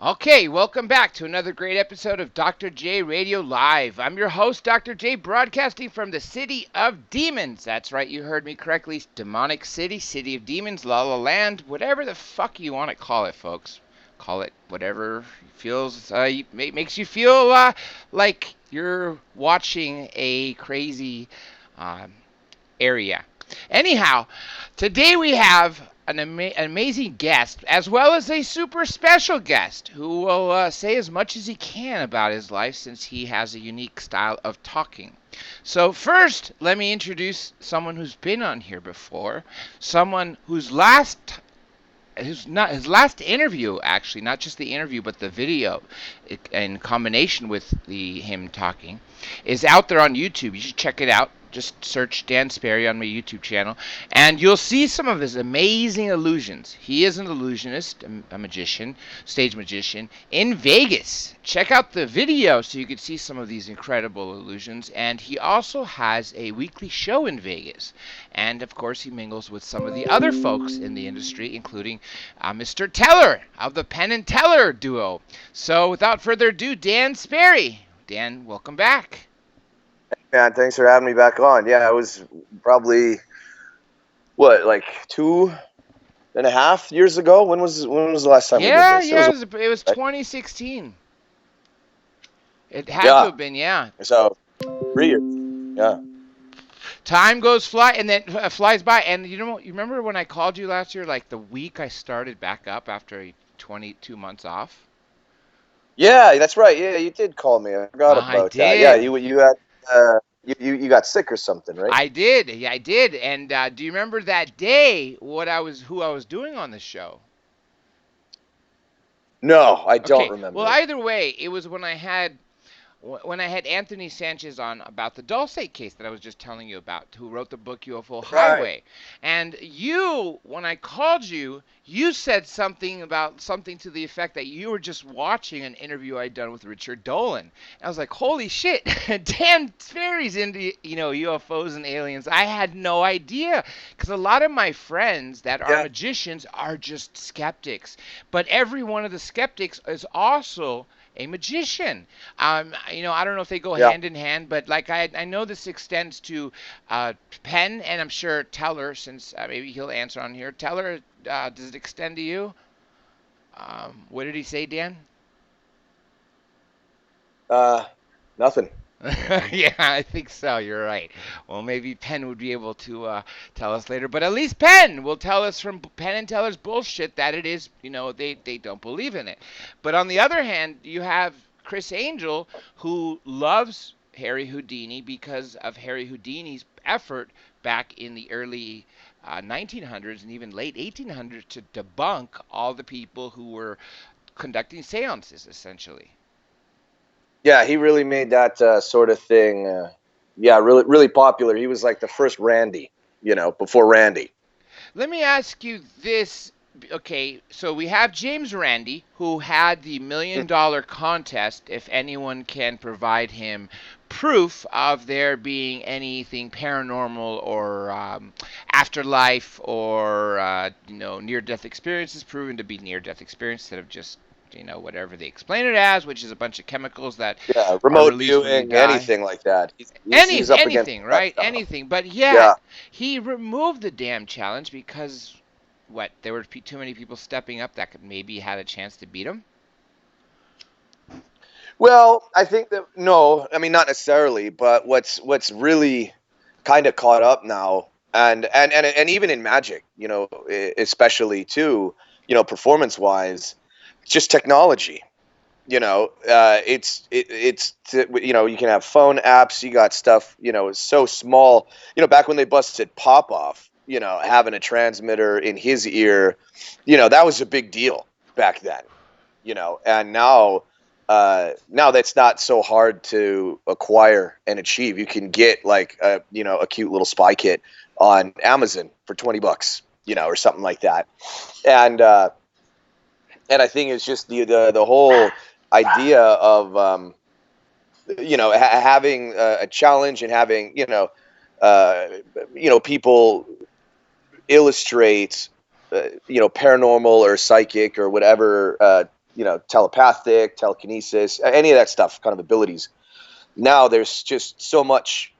Okay, welcome back to another great episode of Dr. J Radio Live. I'm your host, Dr. J, broadcasting from the City of Demons. That's right, you heard me correctly. Demonic City, City of Demons, La La Land, whatever the fuck you want to call it, folks. Call it whatever feels makes you feel like you're watching a crazy um, area. Anyhow, today we have an amazing guest, as well as a super special guest, who will say as much as he can about his life since he has a unique style of talking. So, first, let me introduce someone who's been on here before, someone his last interview, actually, not just the interview but the video in combination with the him talking, is out there on YouTube. You should check it out. Just search Dan Sperry on my YouTube channel, and you'll see some of his amazing illusions. He is an illusionist, a magician, stage magician in Vegas. Check out the video so you can see some of these incredible illusions. And he also has a weekly show in Vegas. And of course, he mingles with some of the other folks in the industry, including Mr. Teller of the Penn and Teller duo. So, without further ado, Dan Sperry. Dan, welcome back. Man, thanks for having me back on. Yeah, it was probably like 2.5 years ago. When was the last time we did Yeah, this? yeah, it was 2016. It had to Yeah, have been, yeah. so 3 years. Yeah. Time goes fly, and then flies by. And you remember when I called you last year, like the week I started back up after 22 months off? Yeah, that's right. Yeah, you did call me. I forgot I about that. Yeah, did. you had you got sick or something, right? I did. Yeah, I did. And do you remember that day who I was doing on the show? No, I don't Okay. Well, remember. either way, it was when I had Anthony Sanchez on about the Dulce case that I was just telling you about, who wrote the book UFO Right. Highway. And you, when I called you, you said something to the effect that you were just watching an interview I'd done with Richard Dolan. And I was like, holy shit, Dan Sperry's into UFOs and aliens. I had no idea, because a lot of my friends that are Yeah. magicians are just skeptics, but every one of the skeptics is also a magician. I don't know if they go Yeah. hand in hand, but like I know this extends to Penn, and I'm sure Teller, since maybe he'll answer on here. Teller, does it extend to you? What did he say, Dan? Uh, Nothing. Yeah, I think so. You're right. Well, maybe Penn would be able to tell us later, but at least Penn will tell us from Penn and Teller's bullshit that it is, they don't believe in it. But on the other hand, you have Chris Angel, who loves Harry Houdini because of Harry Houdini's effort back in the early 1900s and even late 1800s to debunk all the people who were conducting seances, essentially. Yeah, he really made that sort of thing. Yeah, really, really popular. He was like the first Randy, before Randy. Let me ask you this. Okay, so we have James Randi, who had the $1 million contest if anyone can provide him proof of there being anything paranormal or afterlife or near-death experiences proven to be near-death experience instead of just whatever they explain it as, which is a bunch of chemicals that Yeah, are remote released when you viewing, die. anything like that. He's up against Anything, that right? stuff. Anything. But yet Yeah. he removed the damn challenge because what? There were too many people stepping up that could maybe had a chance to beat him. Well, I think that no, I mean not necessarily, but what's really kind of caught up now, and even in magic, especially too, performance wise, it's just technology. You can have phone apps. You got stuff. It's so small. Back when they busted Popoff, having a transmitter in his ear, that was a big deal back then. And now that's not so hard to acquire and achieve. You can get like a cute little spy kit on Amazon for $20, or something like that. And I think it's just the whole idea of having a challenge and having people illustrate paranormal or psychic or whatever telepathic, telekinesis, any of that stuff, kind of abilities. Now there's just so much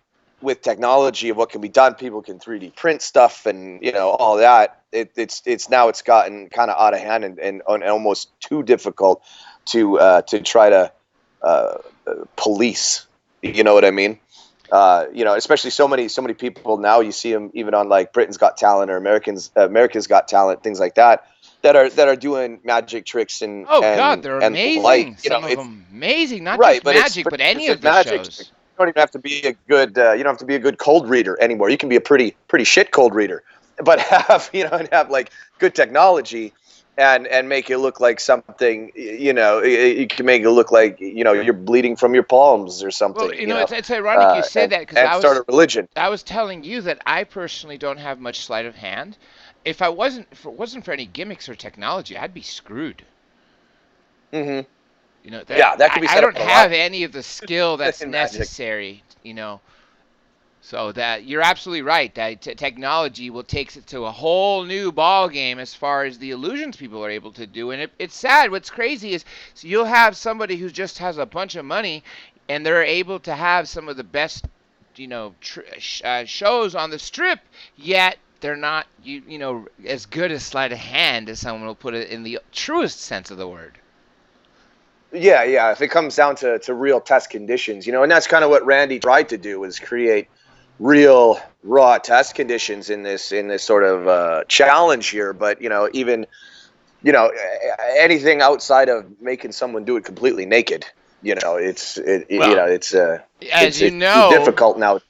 with technology of what can be done. People can 3D print stuff and all that. It's gotten kind of out of hand and almost too difficult to try to police. You know what I mean? Especially so many people now. You see them even on like Britain's Got Talent or America's Got Talent, things like that are doing magic tricks and God, they're and amazing. like, Some of them amazing, not right, just magic, but any of the magic. shows. You don't even have to be a good you don't have to be a good cold reader anymore. You can be a pretty shit cold reader, but have like good technology and make it look like something. You can make it look like you're bleeding from your palms or something. Well, it's ironic you said that, because and start a religion. I was telling you that I personally don't have much sleight of hand. If it wasn't for any gimmicks or technology, I'd be screwed. Mm-hmm. That could be. I don't have any of the skill that's Magic. necessary. So that you're absolutely right. That technology will takes it to a whole new ball game as far as the illusions people are able to do. And it's sad. What's crazy is, so you'll have somebody who just has a bunch of money, and they're able to have some of the best, shows on the strip, yet they're not, as good as sleight of hand as someone will put it in the truest sense of the word. Yeah. If it comes down to real test conditions, and that's kind of what Randy tried to do, is create real raw test conditions in this sort of challenge here. But even anything outside of making someone do it completely naked, it's difficult now.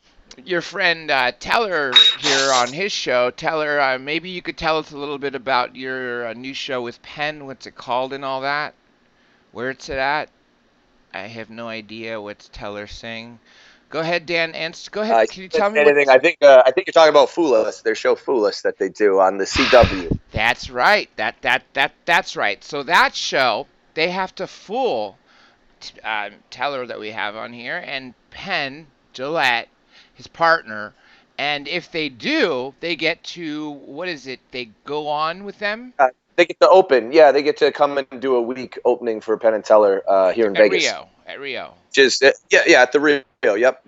Your friend Teller here on his show, Teller, maybe you could tell us a little bit about your new show with Penn. What's it called and all that? Where it's at? I have no idea what's Teller saying. Go ahead, Dan. Go ahead. Can you tell me anything? I think you're talking about Fool Us, their show Fool Us that they do on the CW. That's right. That's right. So that show, they have to fool Teller that we have on here, and Penn Gillette, his partner. And if they do, they get to, what is it? They go on with them? They get to open. Yeah, they get to come and do a week opening for Penn and Teller here in Vegas. At Rio. Just at the Rio. Yep.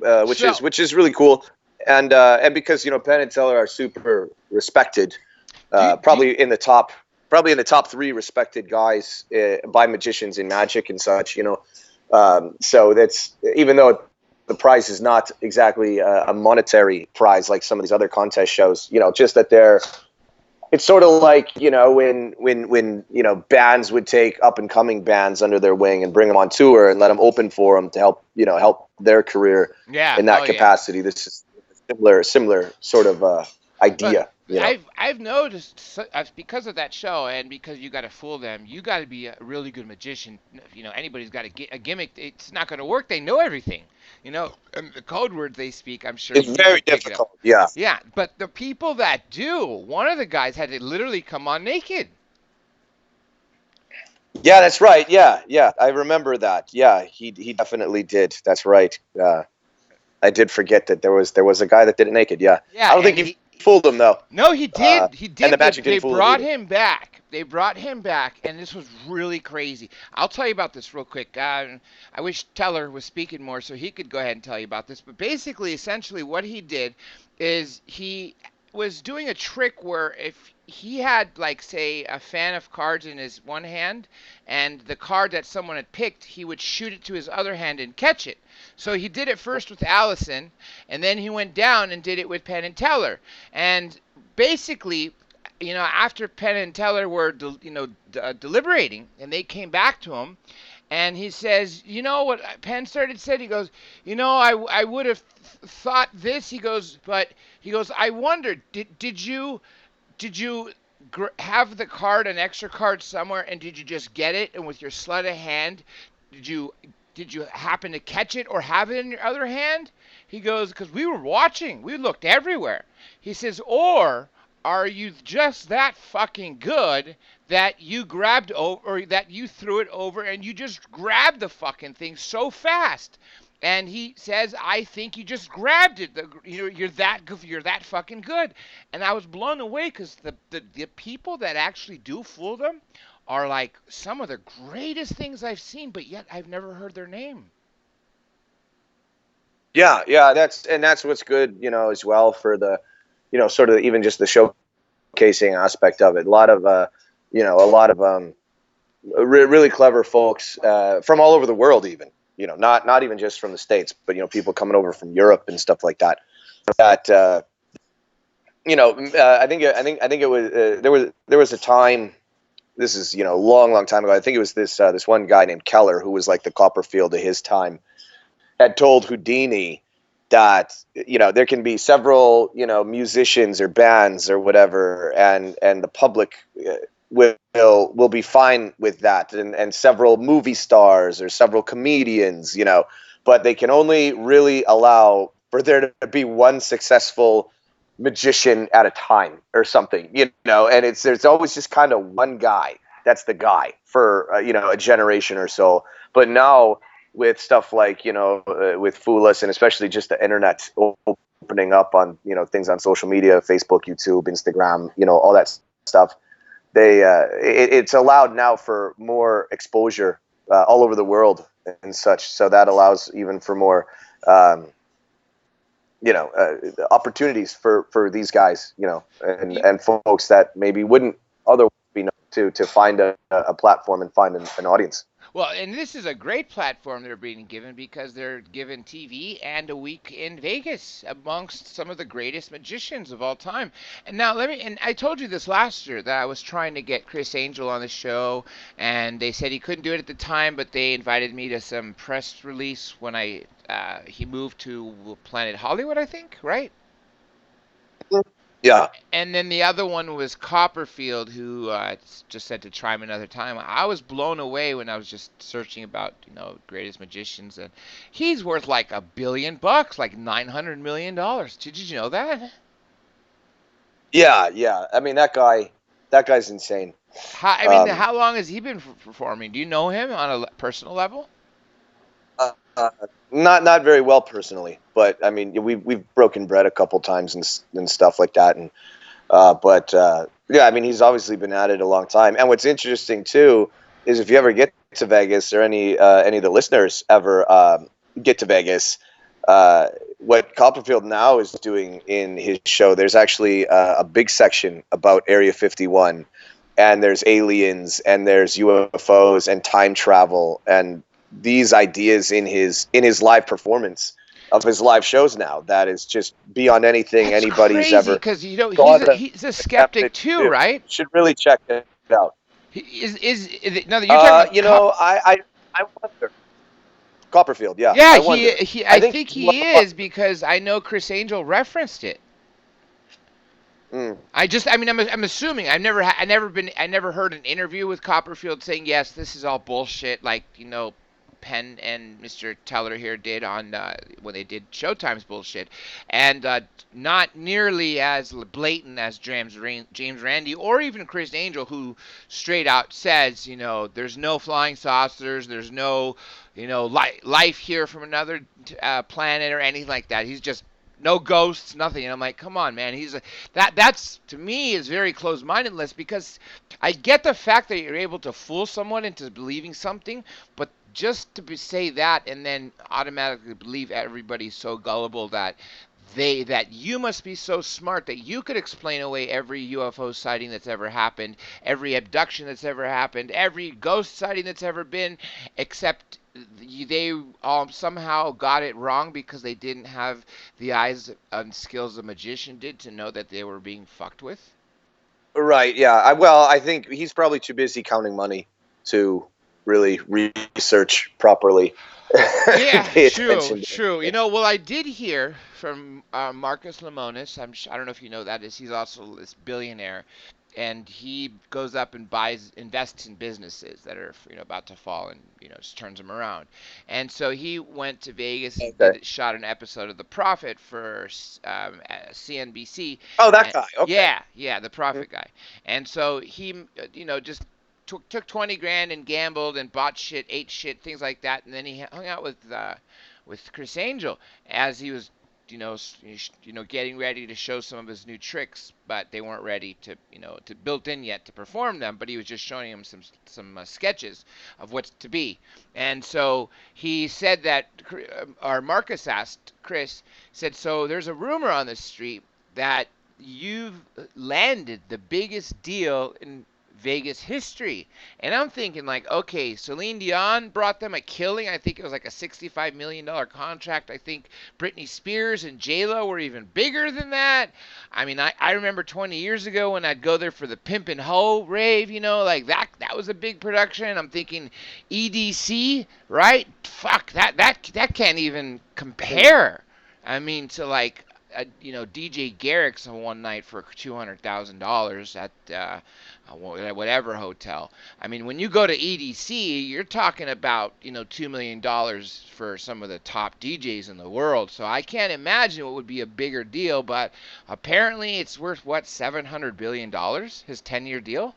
Which is really cool. And because Penn and Teller are super respected, probably in the top 3 respected guys by magicians in magic and such. So that's, even though the prize is not exactly a monetary prize like some of these other contest shows, just that it's sort of like, when bands would take up and coming bands under their wing and bring them on tour and let them open for them to help their career in that capacity. Yeah. This is a similar sort of idea. I've noticed, because of that show, and because you got to fool them, you got to be a really good magician. Anybody's got a gimmick, it's not going to work. They know everything. And the code words they speak, I'm sure. It's very difficult. Yeah. Yeah, but the people that do, one of the guys had to literally come on naked. Yeah, that's right. Yeah. I remember that. Yeah, he definitely did. That's right. I did forget that there was a guy that did it naked. Yeah. I don't think he fooled him though. No, he did. He did. And the magic they brought him back. They brought him back, and this was really crazy. I'll tell you about this real quick. I wish Teller was speaking more so he could go ahead and tell you about this. But basically, essentially, what he did is he was doing a trick where if he had, like, say, a fan of cards in his one hand, and the card that someone had picked, he would shoot it to his other hand and catch it. So he did it first with Allison, and then he went down and did it with Penn and Teller. And basically, after Penn and Teller were, deliberating, and they came back to him, and he says, what Penn said? He goes, I would have thought this. He goes, I wondered, did you have the card, an extra card somewhere, and did you just get it? And with your sleight of hand, did you happen to catch it or have it in your other hand? He goes, because we were watching. We looked everywhere. He says, or are you just that fucking good that you grabbed over, or that you threw it over and you just grabbed the fucking thing so fast? And he says, I think you just grabbed it. You're that fucking good. And I was blown away because the people that actually do fool them are like some of the greatest things I've seen, but yet I've never heard their name. Yeah, yeah, that's what's good, as well for the, sort of even just the showcasing aspect of it. A lot of really clever folks from all over the world, even, not even just from the States, but people coming over from Europe and stuff like that. That I think it was there was a time. This is a long time ago. I think it was this one guy named Keller, who was like the Copperfield of his time, had told Houdini that there can be several musicians or bands or whatever, and the public will be fine with that, and several movie stars or several comedians, but they can only really allow for there to be one successful magician at a time or something, and there's always just kind of one guy that's the guy for a generation or so. But now with stuff like with Foolus, and especially just the internet opening up on things on social media, Facebook, YouTube, Instagram, all that stuff, it's allowed now for more exposure all over the world and such. So that allows even for more um, opportunities for these guys, and folks that maybe wouldn't otherwise be known to find a platform and find an audience. Well, and this is a great platform they're being given because they're given TV and a week in Vegas amongst some of the greatest magicians of all time. And now and I told you this last year that I was trying to get Chris Angel on the show, and they said he couldn't do it at the time, but they invited me to some press release when he moved to Planet Hollywood, I think, right? Yeah. And then the other one was Copperfield, who just said to try him another time. I was blown away when I was just searching about, greatest magicians, and he's worth like $1 billion, like $900 million. Did you know that? Yeah, yeah. I mean, that guy's insane. Um, How long has he been performing? Do you know him on a personal level? uh, uh, not very well personally, but I mean, we've broken bread a couple times and stuff like that, and but yeah, I mean, he's obviously been at it a long time. And what's interesting too is if you ever get to Vegas, or any of the listeners ever get to Vegas, what Copperfield now is doing in his show, there's actually a big section about Area 51, and there's aliens, and there's UFOs and time travel, and these ideas in his live performance of his live shows now that is just beyond anything That's anybody's crazy ever because thought of he's a skeptic attempted too, to do. right? Should really check it out. No, you're talking about I wonder. Copperfield, yeah, Yeah, I wonder. I I think think he lo- he is because I know Chris Angel referenced it. mm, I'm assuming. I never heard an interview with Copperfield saying yes, this is all bullshit. Like Penn and Mr. Teller here did on when they did Showtime's bullshit, and not nearly as blatant as James Randi or even Chris Angel, who straight out says, there's no flying saucers, there's no, life here from another planet or anything like that. He's just no ghosts, nothing. And I'm like, come on, man. That's to me is very closed-mindedness because I get the fact that you're able to fool someone into believing something, but just to say that and then automatically believe everybody's so gullible that you must be so smart that you could explain away every UFO sighting that's ever happened, every abduction that's ever happened, every ghost sighting that's ever been, except they somehow got it wrong because they didn't have the eyes and skills a magician did to know that they were being fucked with. right, yeah. I think he's probably too busy counting money to really research properly and Yeah, pay true, attention to true. it. Well, I did hear from Marcus Lemonis. I don't know if you know that is. He's also this billionaire, and he goes up and invests in businesses that are about to fall, and just turns them around. And so he went to Vegas and Okay. shot an episode of The Prophet for CNBC. Oh, that And, guy. Okay. yeah, yeah, the Prophet guy. And so he, just took 20 grand and gambled and bought shit, ate shit, things like that, and then he hung out with Chris Angel as he was getting ready to show some of his new tricks, but they weren't ready to built in yet to perform them. But he was just showing him some sketches of what's to be. And so he said that, or Marcus asked Chris, said, so there's a rumor on the street that you've landed the biggest deal in Vegas history. And I'm thinking, like, okay, Celine Dion brought them a killing. I think it was like a $65 million contract. I think Britney Spears and J-Lo were even bigger than that. I mean, I remember 20 years ago when I'd go there for the Pimp and Ho rave, like that was a big production. I'm thinking EDC, right? Fuck, that can't even compare. I mean, to like DJ Garrick's one night for $200,000 at whatever hotel. I mean, when you go to EDC, you're talking about $2 million for some of the top DJs in the world. So I can't imagine what would be a bigger deal. But apparently, it's worth what, $700 billion? His 10-year deal.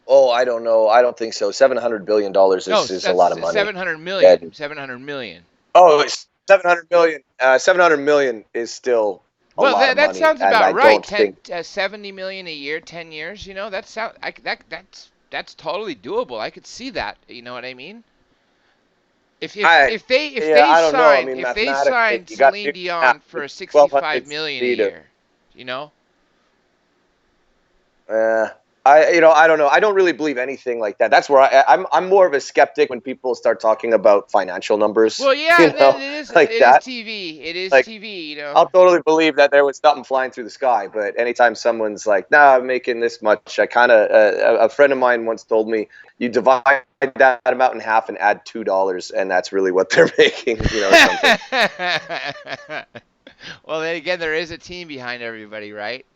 Oh, I don't know. I don't think so. $700 billion No, is a lot of money. 700 million. 700 million. Oh, it's 700 million. 700 million is still a Well, lot of that money, sounds and about I right. don't think 70 million a year, 10 years. That's totally doable. I could see that. You know what I mean? If if I if they if yeah, they I don't know. I signed mean, if they mathematically, signed you got to Celine do the math. Dion for It's 1200 65 million a feet of. year, you know? Uh, I don't know. I don't really believe anything like that. That's where I'm more of a skeptic when people start talking about financial numbers. Well, yeah, You know, it like is that. TV. It is Like TV. I'll totally believe that there was something flying through the sky, but anytime someone's like, "Nah, I'm making this much," I kind of a friend of mine once told me, "You divide that amount in half and add $2, and that's really what they're making." Something. Well, then again, there is a team behind everybody, right?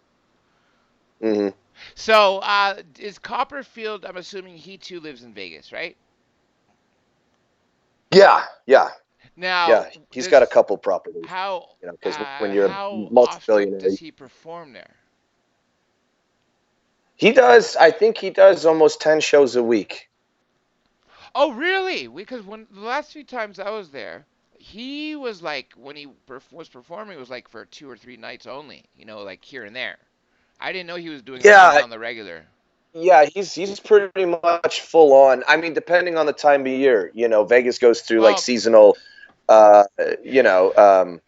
Hmm. So, is Copperfield? I'm assuming he too lives in Vegas, right? Yeah, yeah, Now, yeah. He's got a does couple properties, how because when you're a how often multi-billionaire, does he perform there? he does. I think he does almost 10 shows a week. Oh, really? Because when the last few times I was there, he was like when he was performing, it was like for 2 or 3 nights only. Like here and there. I didn't know he was doing all these Yeah, on the regular. yeah. He's pretty much full on. I mean, depending on the time of year, Vegas goes through like Well, seasonal, uh, you know, um,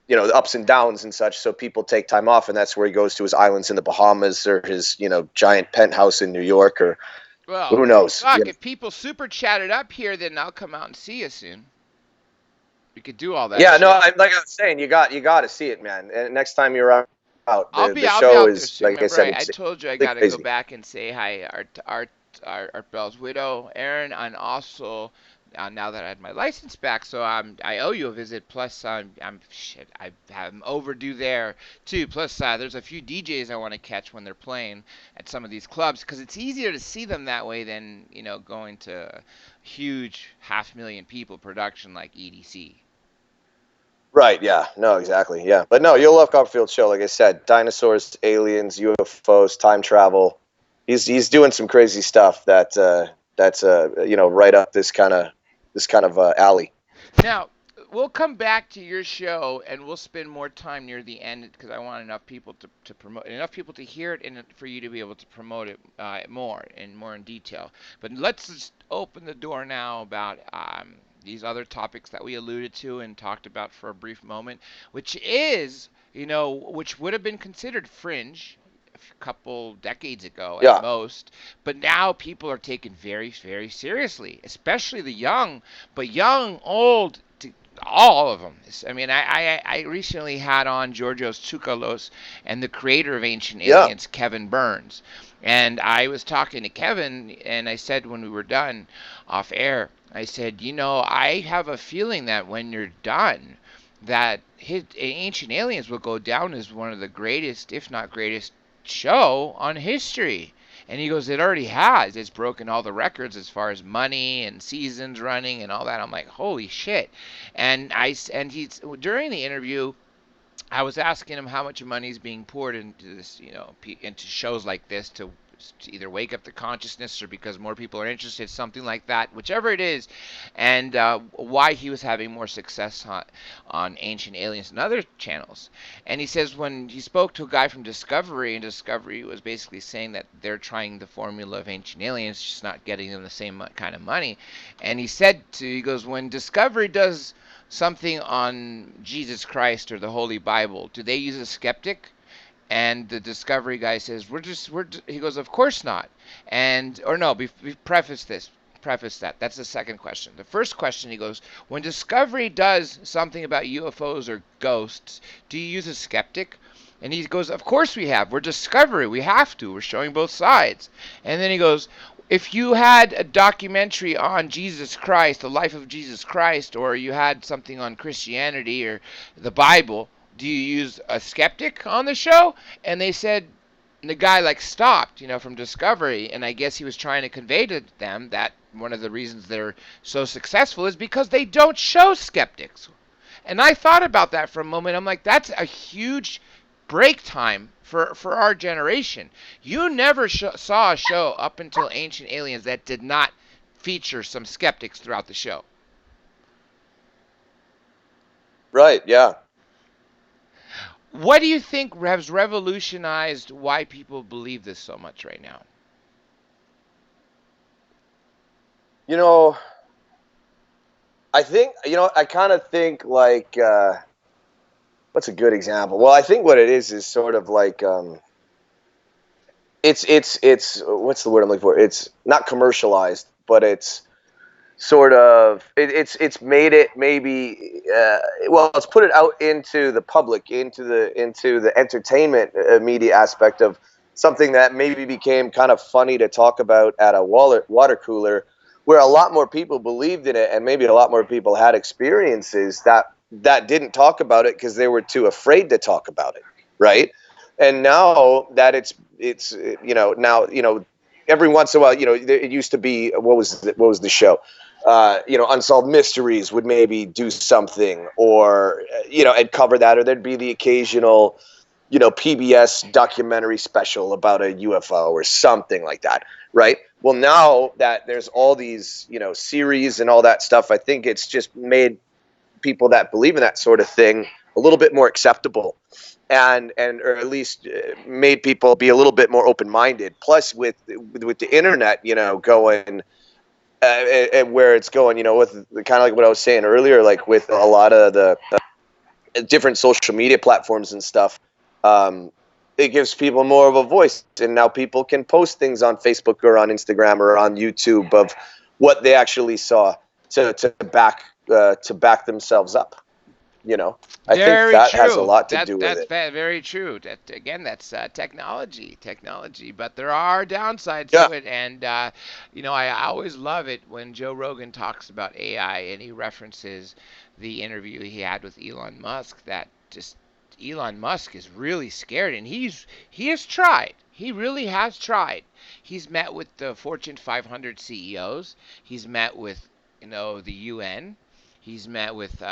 the ups and downs and such. So people take time off, and that's where he goes to his islands in the Bahamas or his giant penthouse in New York, or well, who knows. fuck. If people super chatted up here, then I'll come out and see you soon. We could do all that Yeah, no, shit. like I was saying, you got to see it, man. And next time you're out, the I'll be show out there is, soon. like I Remember, said, I it's told you I gotta go crazy. back and say hi our Bell's widow, Erin, and also now that I had my license back, so I owe you a visit. Plus, I'm shit. I'm overdue there too. Plus, there's a few DJs I want to catch when they're playing at some of these clubs because it's easier to see them that way than going to huge 500,000 people production like EDC. Right, yeah. No, exactly. Yeah. But no, you'll love Copperfield show, like I said. Dinosaurs, aliens, UFOs, time travel. He's doing some crazy stuff that's right up this kind of alley. Now, we'll come back to your show and we'll spend more time near the end because I want enough people to promote, enough people to hear it, and for you to be able to promote it more in detail. But let's just open the door now about these other topics that we alluded to and talked about for a brief moment, which is, which would have been considered fringe a couple decades ago at Yeah. most, but now people are taken very, very seriously, especially the young, but young, old, all of them. I mean, I recently had on Georgios Tsoukalos and the creator of Ancient Yeah. Aliens, Kevin Burns. And I was talking to Kevin, and I said when we were done off air, I said, I have a feeling that when you're done, that Ancient Aliens will go down as one of the greatest, if not greatest, show on history. And he goes, it already has. It's broken all the records as far as money and seasons running and all that. I'm like, holy shit. And he's during the interview, I was asking him how much money is being poured into this, into shows like this to to either wake up the consciousness or because more people are interested, something like that, whichever it is, and why he was having more success on Ancient Aliens and other channels. And he says when he spoke to a guy from Discovery, and Discovery was basically saying that they're trying the formula of Ancient Aliens, just not getting them the same kind of money. And he goes, when Discovery does something on Jesus Christ or the Holy Bible, do they use a skeptic? And the Discovery guy says, he goes, of course not. And, or no, preface that. That's the second question. The first question, he goes, when Discovery does something about UFOs or ghosts, do you use a skeptic? And he goes, of course we have. We're Discovery. We have to. We're showing both sides. And then he goes, if you had a documentary on Jesus Christ, the life of Jesus Christ, or you had something on Christianity or the Bible, do you use a skeptic on the show? And they said, the guy like stopped, from Discovery, and I guess he was trying to convey to them that one of the reasons they're so successful is because they don't show skeptics. And I thought about that for a moment. I'm like, that's a huge break time for our generation. You never saw a show up until Ancient Aliens that did not feature some skeptics throughout the show. Right, yeah. What do you think has revolutionized why people believe this so much right now? I think, I kind of think like, what's a good example? Well, I think what it is sort of like, it's what's the word I'm looking for? It's not commercialized, but it's sort of it's made it maybe let's put it out into the public, into the entertainment media aspect of something that maybe became kind of funny to talk about at a water cooler, where a lot more people believed in it, and maybe a lot more people had experiences that didn't talk about it because they were too afraid to talk about it, right? And now that it's now every once in a while, it used to be, what was the show? Unsolved Mysteries would maybe do something, or and cover that, or there'd be the occasional PBS documentary special about a UFO or something like that, right? Well, now that there's all these series and all that stuff, I think it's just made people that believe in that sort of thing a little bit more acceptable, and or at least made people be a little bit more open-minded. Plus, with the internet, going and where it's going, with kind of like what I was saying earlier, like with a lot of the different social media platforms and stuff, it gives people more of a voice, and now people can post things on Facebook or on Instagram or on YouTube of what they actually saw to back themselves up. I think that has a lot to do with it. That's very true. That's technology. But there are downsides to it, and I always love it when Joe Rogan talks about AI and he references the interview he had with Elon Musk. That just Elon Musk is really scared, and he has tried. He really has tried. He's met with the Fortune 500 CEOs. He's met with the UN. He's met with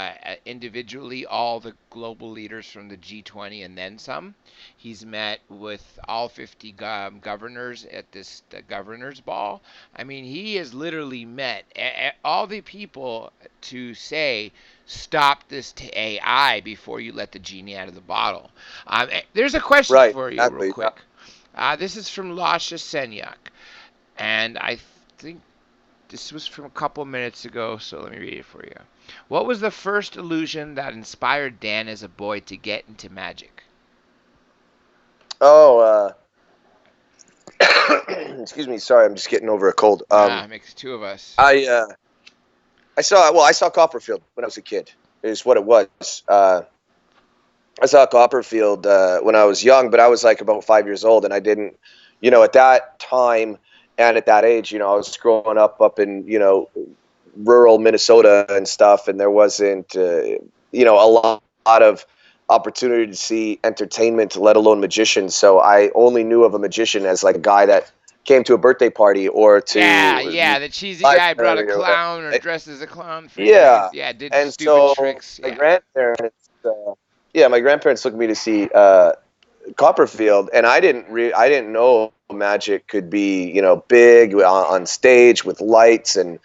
individually all the global leaders from the G20 and then some. He's met with all 50 governors at this governor's ball. I mean, he has literally met all the people to say, stop this to AI before you let the genie out of the bottle. There's a question for you real quick. This is from Lasha Senyak, and I think this was from a couple minutes ago, so let me read it for you. What was the first illusion that inspired Dan as a boy to get into magic? Oh, excuse me. Sorry, I'm just getting over a cold. It makes two of us. I saw Copperfield when I was a kid. Is what it was. I saw Copperfield when I was young, but I was like about 5 years old, and I didn't, at that time and at that age, I was growing up in, rural Minnesota and stuff, and there wasn't, a lot of opportunity to see entertainment, let alone magicians. So I only knew of a magician as like a guy that came to a birthday party or to the cheesy guy brought a clown or dressed as a clown. Did and stupid tricks. My grandparents took me to see Copperfield, and I didn't know magic could be, big on stage with lights and,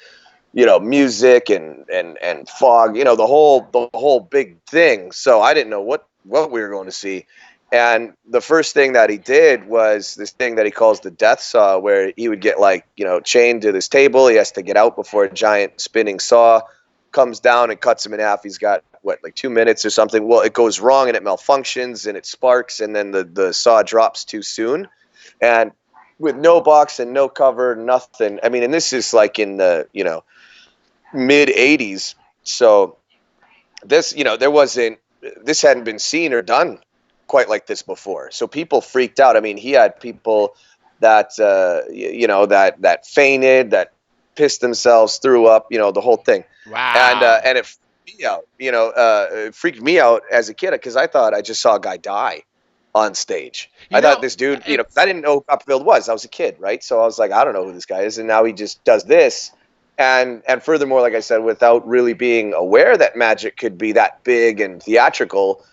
music and fog, the whole big thing. So I didn't know what we were going to see. And the first thing that he did was this thing that he calls the death saw, where he would get, like, chained to this table. He has to get out before a giant spinning saw comes down and cuts him in half. He's got, what, like 2 minutes or something. Well, it goes wrong and it malfunctions and it sparks, and then the saw drops too soon. And with no box and no cover, nothing. I mean, and this is like in the, mid 80s. So this, this hadn't been seen or done quite like this before. So people freaked out. I mean, he had people that, that fainted, that pissed themselves, threw up, the whole thing. Wow. And it freaked me out, it freaked me out as a kid, because I thought I just saw a guy die on stage. You I thought know, this dude, 'cause I didn't know who Copperfield was. I was a kid, right? So I was like, I don't know who this guy is. And now he just does this. And furthermore, like I said, without really being aware that magic could be that big and theatrical,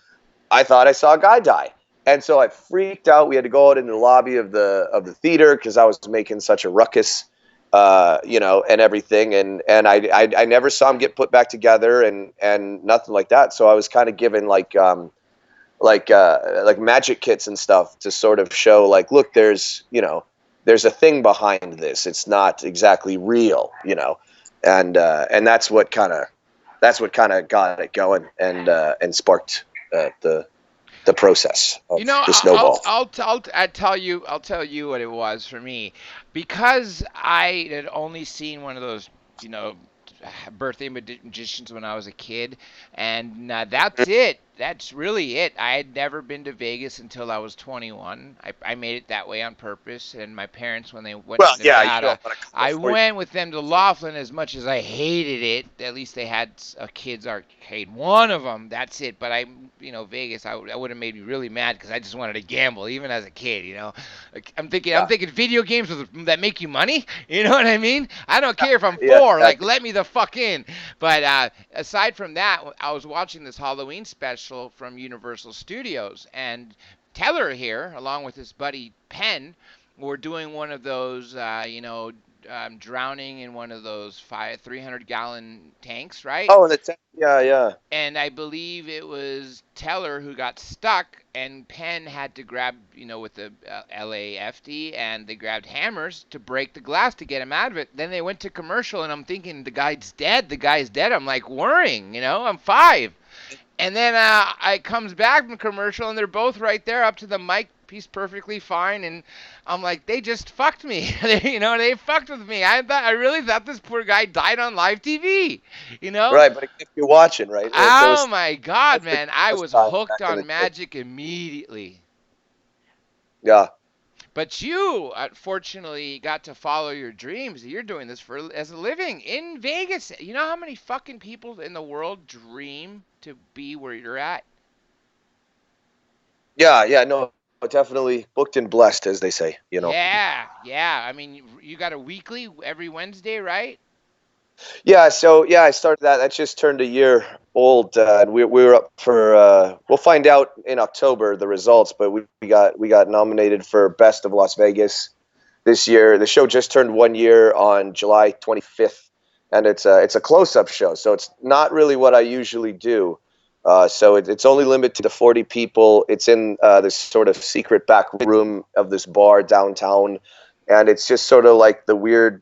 I thought I saw a guy die. And so I freaked out. We had to go out in the lobby of the theater because I was making such a ruckus, and everything. And I never saw him get put back together and nothing like that. So I was kind of given like magic kits and stuff to sort of show, like, look, there's a thing behind this. It's not exactly real, and that's what kind of got it going and sparked the process of the snowball. I'll tell you what it was for me, because I had only seen one of those, you know, birthday magicians when I was a kid, and that's it. That's really it. I had never been to Vegas until I was 21. I made it that way on purpose, and my parents, when they went Well, to yeah, Nevada, want to come I before you. went with them to Laughlin. As much as I hated it, at least they had a kids arcade, one of them. That's it. But Vegas, I would have made me really mad because I just wanted to gamble, even as a kid. Like, I'm Yeah, thinking video games that make you money. You know what I mean? I don't care if I'm yeah, 4. Like, exactly. let me the fuck in. But aside from that, I was watching this Halloween special from Universal Studios, and Teller here, along with his buddy Penn, were doing one of those, drowning in one of those 300-gallon tanks, right? Oh, and yeah, yeah. And I believe it was Teller who got stuck, and Penn had to grab, with the LAFD, and they grabbed hammers to break the glass to get him out of it. Then they went to commercial, and I'm thinking, the guy's dead. The guy's dead. I'm like worrying, I'm 5. And then I comes back from commercial, and they're both right there up to the mic piece perfectly fine, and I'm like, they just fucked me. They fucked with me. I really thought this poor guy died on live TV. You know? Right, but if you're watching, right, there Oh was my God, that's the man! I coolest was time hooked back in the on day. magic immediately. Yeah. But you, unfortunately, got to follow your dreams. You're doing this as a living in Vegas. You know how many fucking people in the world dream to be where you're at? Yeah, yeah, no, definitely booked and blessed, as they say. Yeah, yeah. I mean, you got a weekly every Wednesday, right? Yeah, so yeah, I started that. That just turned a year old, and we were up for. We'll find out in October the results, but we got nominated for Best of Las Vegas this year. The show just turned 1 year on July 25th, and it's a close up show, so it's not really what I usually do. So it's only limited to 40 people. It's in this sort of secret back room of this bar downtown, and it's just sort of like the weird,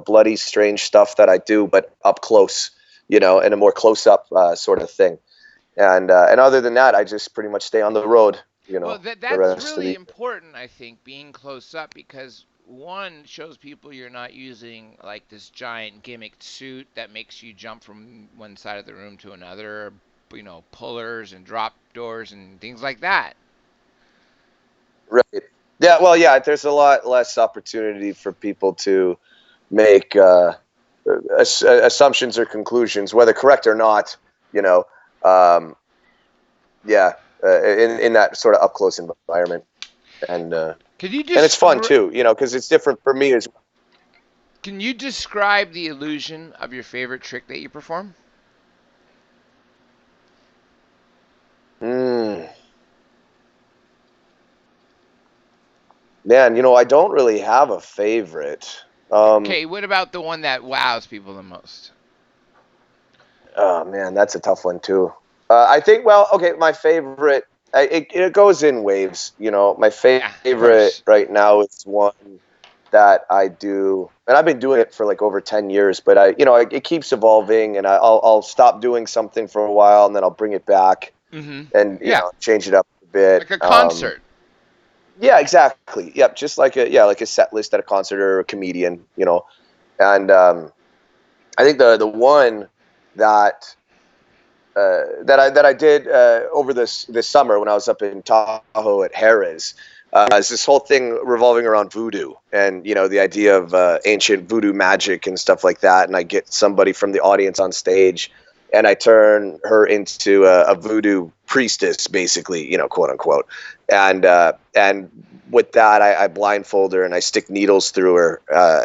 bloody, strange stuff that I do, but up close, in a more close up sort of thing. And other than that, I just pretty much stay on the road, Well, the that's rest of really the. important, I think, being close up, because one shows people you're not using like this giant gimmicked suit that makes you jump from one side of the room to another, pullers and drop doors and things like that. Right. Yeah. Well, yeah. There's a lot less opportunity for people to make assumptions or conclusions, whether correct or not. You know. Um, yeah. In that sort of up close environment, and uh, Can you and it's fun describe? too. Because it's different for me as. Can you describe the illusion of your favorite trick that you perform? Mm, Man, I don't really have a favorite. Okay, what about the one that wows people the most? Oh man, that's a tough one too. I think, well, okay, my favorite. It goes in waves. My Yeah, of favorite course. right now is one that I do, and I've been doing it for like over 10 years. But it keeps evolving, and I'll stop doing something for a while, and then I'll bring it back Mm-hmm. and Yeah, change it up a bit. like a concert. Yeah, exactly. Yep, just like a set list at a concert or a comedian. And I think the one that that I did over this summer when I was up in Tahoe at Harrah's. Is this whole thing revolving around voodoo and the idea of ancient voodoo magic and stuff like that. And I get somebody from the audience on stage, and I turn her into a voodoo priestess, basically, quote unquote. And with that, I blindfold her and I stick needles through her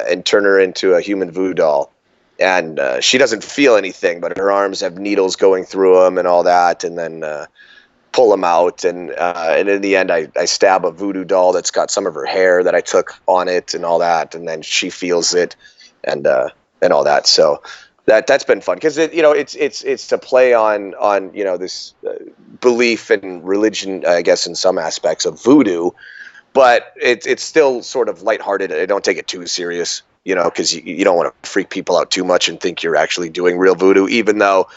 and turn her into a human voodoo doll, and she doesn't feel anything, but her arms have needles going through them and all that, and then pull them out, and in the end, I stab a voodoo doll that's got some of her hair that I took on it and all that, and then she feels it, and all that. So that's been fun because it's to play on this belief and religion, I guess, in some aspects of voodoo, but it's still sort of lighthearted. I don't take it too serious, because you don't want to freak people out too much and think you're actually doing real voodoo. Even though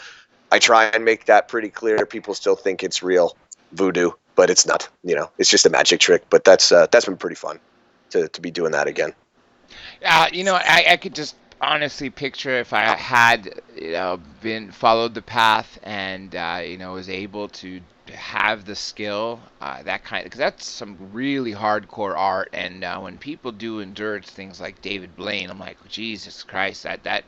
I try and make that pretty clear, people still think it's real voodoo, but it's not. It's just a magic trick. But that's been pretty fun to be doing that again. I could just honestly picture if I had, been followed the path and was able to have the skill, that kind, because that's some really hardcore art. And when people do endurance things like David Blaine, I'm like, Jesus Christ, I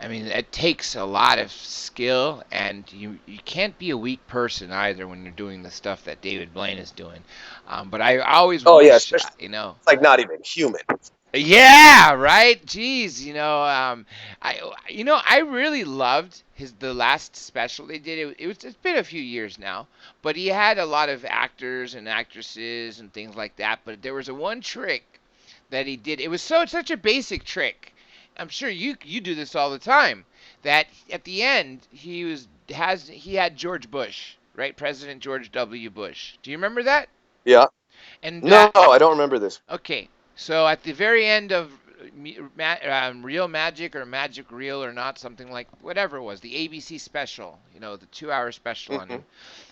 mean, it takes a lot of skill, and you can't be a weak person either when you're doing the stuff that David Blaine is doing. But I always Oh yeah, wish, especially like not even human. yeah, right. Jeez, I really loved the last special they did. It's been a few years now, but he had a lot of actors and actresses and things like that. But there was a one trick that he did. It was such a basic trick. I'm sure you do this all the time. That at the end he had George Bush, right? President George W. Bush. Do you remember that? Yeah. And No, I don't remember this. okay, so at the very end of Real Magic or Magic Real or not, something like whatever it was, the ABC special, the 2 hour special on Hmm. him,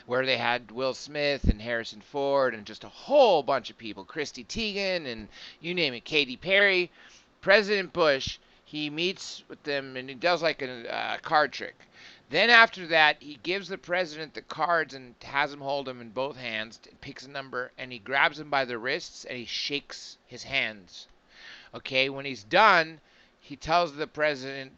where they had Will Smith and Harrison Ford and just a whole bunch of people, Christy Teigen and you name it, Katy Perry, President Bush. He meets with them and he does like a card trick. Then after that, he gives the president the cards and has him hold them in both hands, picks a number, and he grabs him by the wrists and he shakes his hands. Okay, when he's done, he tells the president,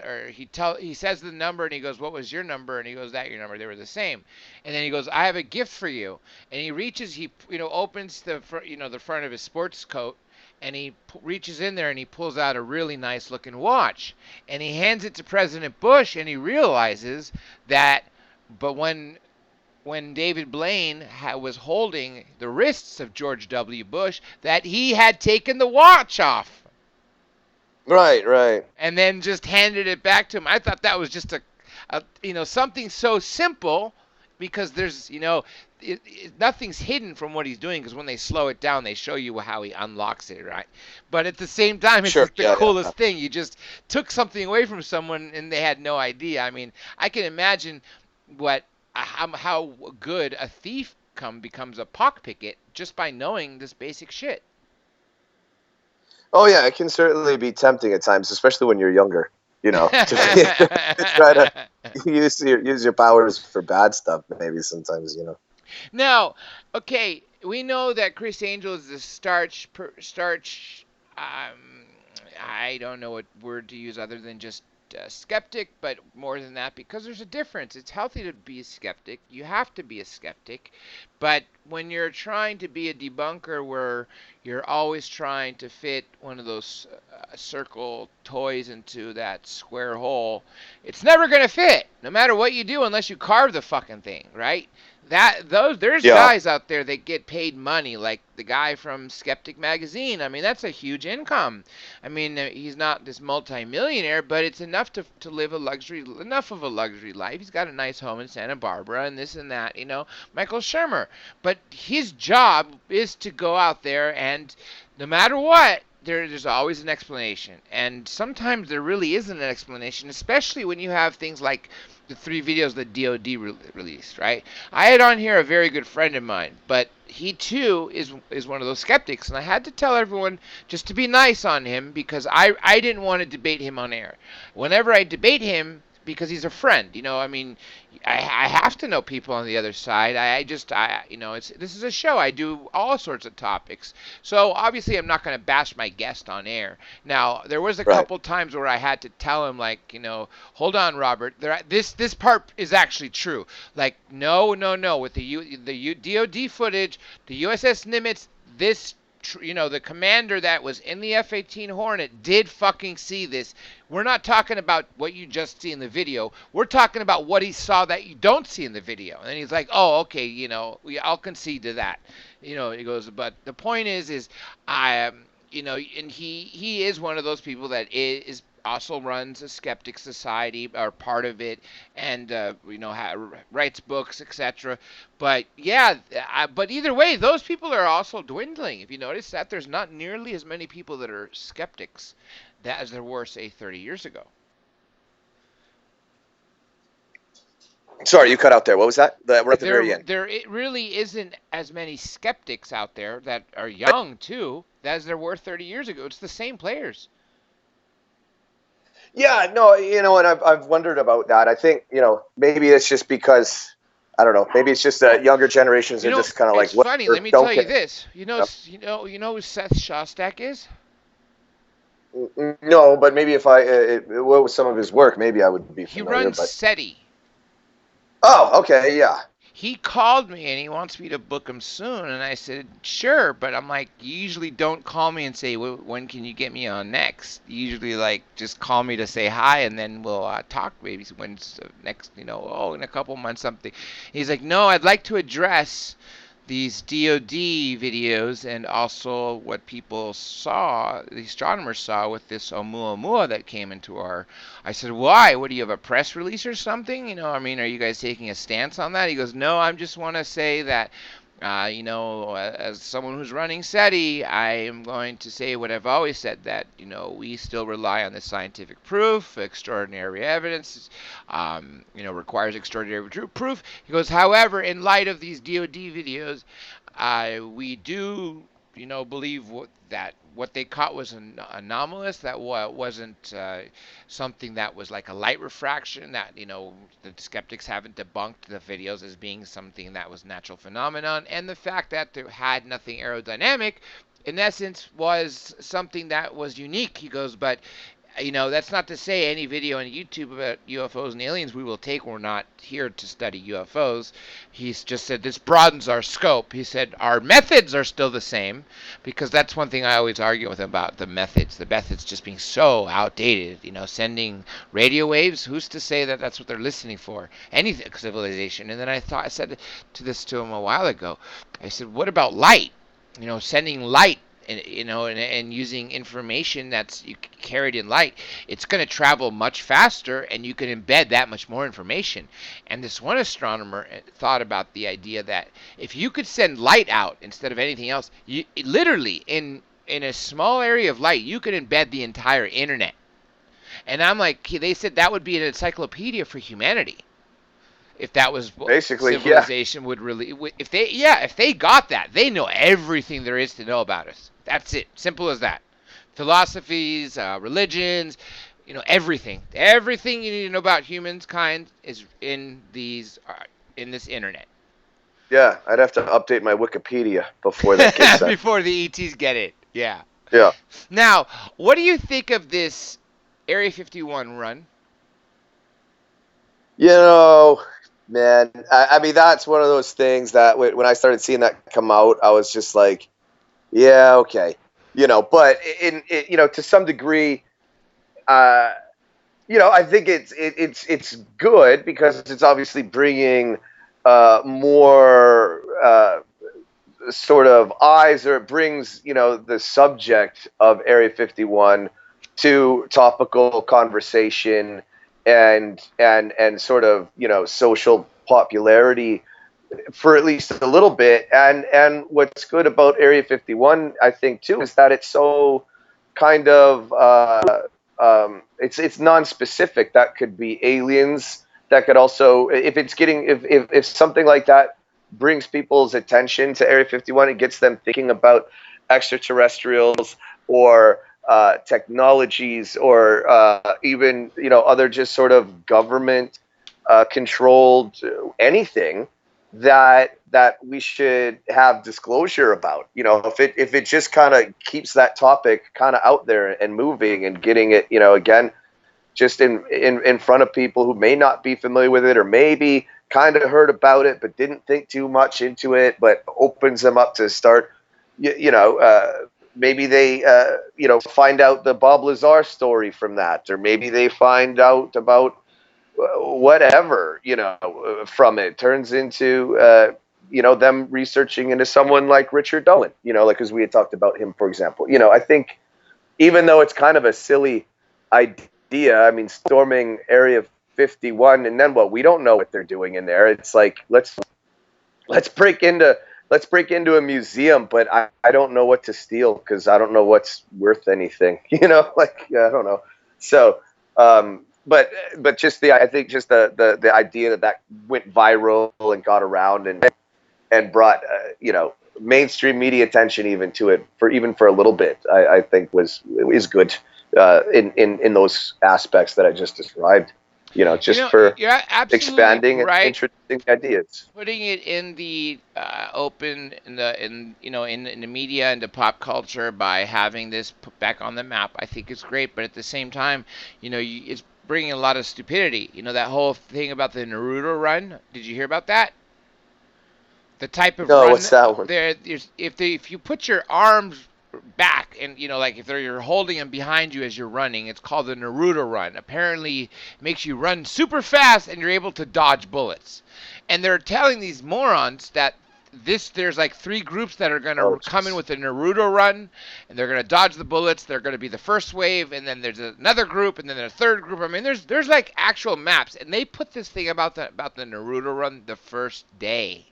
or he says the number, and he goes, "What was your number?" And he goes, "That your number." They were the same. And then he goes, "I have a gift for you." And he reaches, he opens the front of his sports coat, and he reaches in there and he pulls out a really nice looking watch, and he hands it to President Bush, and he realizes that, but when David Blaine was holding the wrists of George W. Bush, that he had taken the watch off Right, right. and then just handed it back to him. I thought that was just something so simple, because there's nothing's hidden from what he's doing, because when they slow it down they show you how he unlocks it, right? But at the same time, it's Sure. just the Yeah, yeah. coolest thing. You just took something away from someone and they had no idea. I mean, I can imagine what how good a thief becomes a pockpicket just by knowing this basic shit. Oh yeah, it can certainly be tempting at times, especially when you're younger. To try to use your powers for bad stuff. Maybe sometimes. Now, okay, we know that Chris Angel is the starch. Um, I don't know what word to use other than just skeptic, but more than that, because there's a difference. It's healthy to be a skeptic. You have to be a skeptic, but when you're trying to be a debunker, where you're always trying to fit one of those circle toys into that square hole, it's never gonna fit, no matter what you do, unless you carve the fucking thing, right? There's Yeah. guys out there that get paid money, like the guy from Skeptic magazine. I mean, that's a huge income. I mean, he's not this multimillionaire, but it's enough to live enough of a luxury life. He's got a nice home in Santa Barbara and this and that, Michael Shermer. But his job is to go out there and no matter what, there's always an explanation. And sometimes there really isn't an explanation, especially when you have things like the 3 videos that DoD released, right? I had on here a very good friend of mine, but he too is one of those skeptics, and I had to tell everyone just to be nice on him because I didn't want to debate him on air. Whenever I debate him, because he's a friend, I mean, I have to know people on the other side. This is a show. I do all sorts of topics. So obviously I'm not going to bash my guest on air. Now, there was a Right. couple times where I had to tell him, like, hold on, Robert, this part is actually true. Like, no, with the DoD footage, the USS Nimitz, the commander that was in the F-18 Hornet did fucking see this. We're not talking about what you just see in the video. We're talking about what he saw that you don't see in the video. And he's like, oh, okay, I'll concede to that. He goes, but the point is I, and he is one of those people that is also runs a skeptic society or part of it, and writes books, etc. But yeah, but either way, those people are also dwindling. If you notice that, there's not nearly as many people that are skeptics as there were, say, 30 years ago. Sorry, you cut out there. What was that? We're at the very end. There it really isn't as many skeptics out there that are young too as there were 30 years ago. It's the same players. Yeah, no, and I've wondered about that. I think, maybe it's just because, I don't know, maybe it's just that younger generations are just kind of like, it's funny. Let me don't tell you care. this. You know who Seth Shostak is? No, but maybe if what was some of his work, maybe I would be He familiar. runs SETI. Oh, okay, yeah. He called me and he wants me to book him soon, and I said sure, but I'm like, you usually don't call me and say when can you get me on next. You usually like just call me to say hi, and then we'll talk maybe when's next, in a couple months something. He's like, no, I'd like to address these DoD videos and also what people saw, the astronomers saw with this Oumuamua that came into our. I said, why? What, do you have a press release or something? I mean, are you guys taking a stance on that? He goes, no, I just want to say that, as someone who's running SETI, I am going to say what I've always said, that, we still rely on the scientific proof. Extraordinary evidence, requires extraordinary proof. He goes, however, in light of these DoD videos, we do, believe that what they caught was anomalous, that wasn't something that was like a light refraction, that, the skeptics haven't debunked the videos as being something that was natural phenomenon, and the fact that there had nothing aerodynamic, in essence, was something that was unique. He goes, but that's not to say any video on YouTube about UFOs and aliens we will take. We're not here to study UFOs. He's just said this broadens our scope. He said our methods are still the same, because that's one thing I always argue with him about, the methods. The methods just being so outdated. Sending radio waves, who's to say that that's what they're listening for? Any civilization. And then I said to him a while ago. I said, what about light? Sending light, and using information that's carried in light, it's going to travel much faster, and you can embed that much more information. And this one astronomer thought about the idea that if you could send light out instead of anything else, literally in a small area of light, you could embed the entire internet. And I'm like, they said that would be an encyclopedia for humanity. If that was Basically, civilization would really, if they got that, they know everything there is to know about us. That's it. Simple as that. Philosophies, religions, everything. Everything you need to know about humankind is in this internet. Yeah, I'd have to update my Wikipedia before that gets set. Before the ETs get it. Yeah. Yeah. Now, what do you think of this Area 51 run? Man, I mean, that's one of those things that when I started seeing that come out, I was just like, yeah, okay. But to some degree, uh, I think it's good because it's obviously bringing more sort of eyes, or it brings the subject of Area 51 to topical conversation and sort of social popularity for at least a little bit. And what's good about Area 51, I think, too, is that it's so kind of it's non-specific. That could be aliens. That could also, if something like that brings people's attention to Area 51, it gets them thinking about extraterrestrials or technologies, or even other just sort of government controlled anything that we should have disclosure about. If it just kind of keeps that topic kind of out there and moving and getting it, again, just in front of people who may not be familiar with it, or maybe kind of heard about it but didn't think too much into it, but opens them up to start, maybe they find out the Bob Lazar story from that, or maybe they find out about whatever, from it turns into them researching into someone like Richard Owen, like, as we had talked about him, for example. I think even though it's kind of a silly idea, I mean, storming Area 51, and then what? We don't know what they're doing in there. It's like, let's break into a museum, but I don't know what to steal because I don't know what's worth anything. Like, I don't know. So but just I think just the idea that went viral and got around and brought mainstream media attention even to it for a little bit, I think is good in those aspects that I just described. For you're absolutely expanding right. and introducing ideas. Putting it in the open, in the media and the pop culture by having this put back on the map, I think is great. But at the same time, it's bringing a lot of stupidity. That whole thing about the Naruto Run. Did you hear about that? The type of No, run what's that one? if you put your arms back, and like if you're holding them behind you as you're running, it's called the Naruto Run. Apparently, it makes you run super fast and you're able to dodge bullets. And they're telling these morons that there's like three groups that are going to come in with the Naruto Run, and they're going to dodge the bullets. They're going to be the first wave, and then there's another group, and then a third group. I mean, there's like actual maps, and they put this thing about the Naruto Run the first day.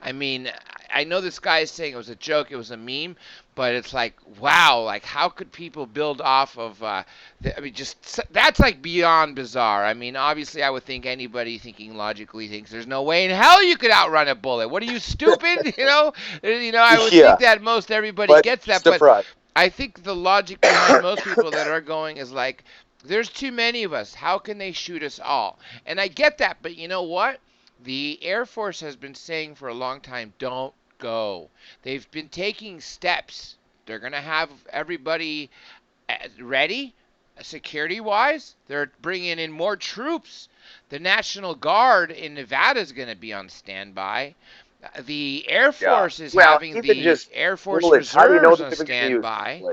I mean, I know this guy is saying it was a joke, it was a meme, but it's like, wow, like how could people build off of, that's like beyond bizarre. I mean, obviously I would think anybody thinking logically thinks there's no way in hell you could outrun a bullet. What are you, stupid? I would think that most everybody gets that, but I think the logic behind most people that are going is like, there's too many of us. How can they shoot us all? And I get that, but you know what? The Air Force has been saying for a long time, don't go. They've been taking steps. They're going to have everybody ready, security-wise. They're bringing in more troops. The National Guard in Nevada is going to be on standby. The Air Force is having the Air Force Reserves on standby.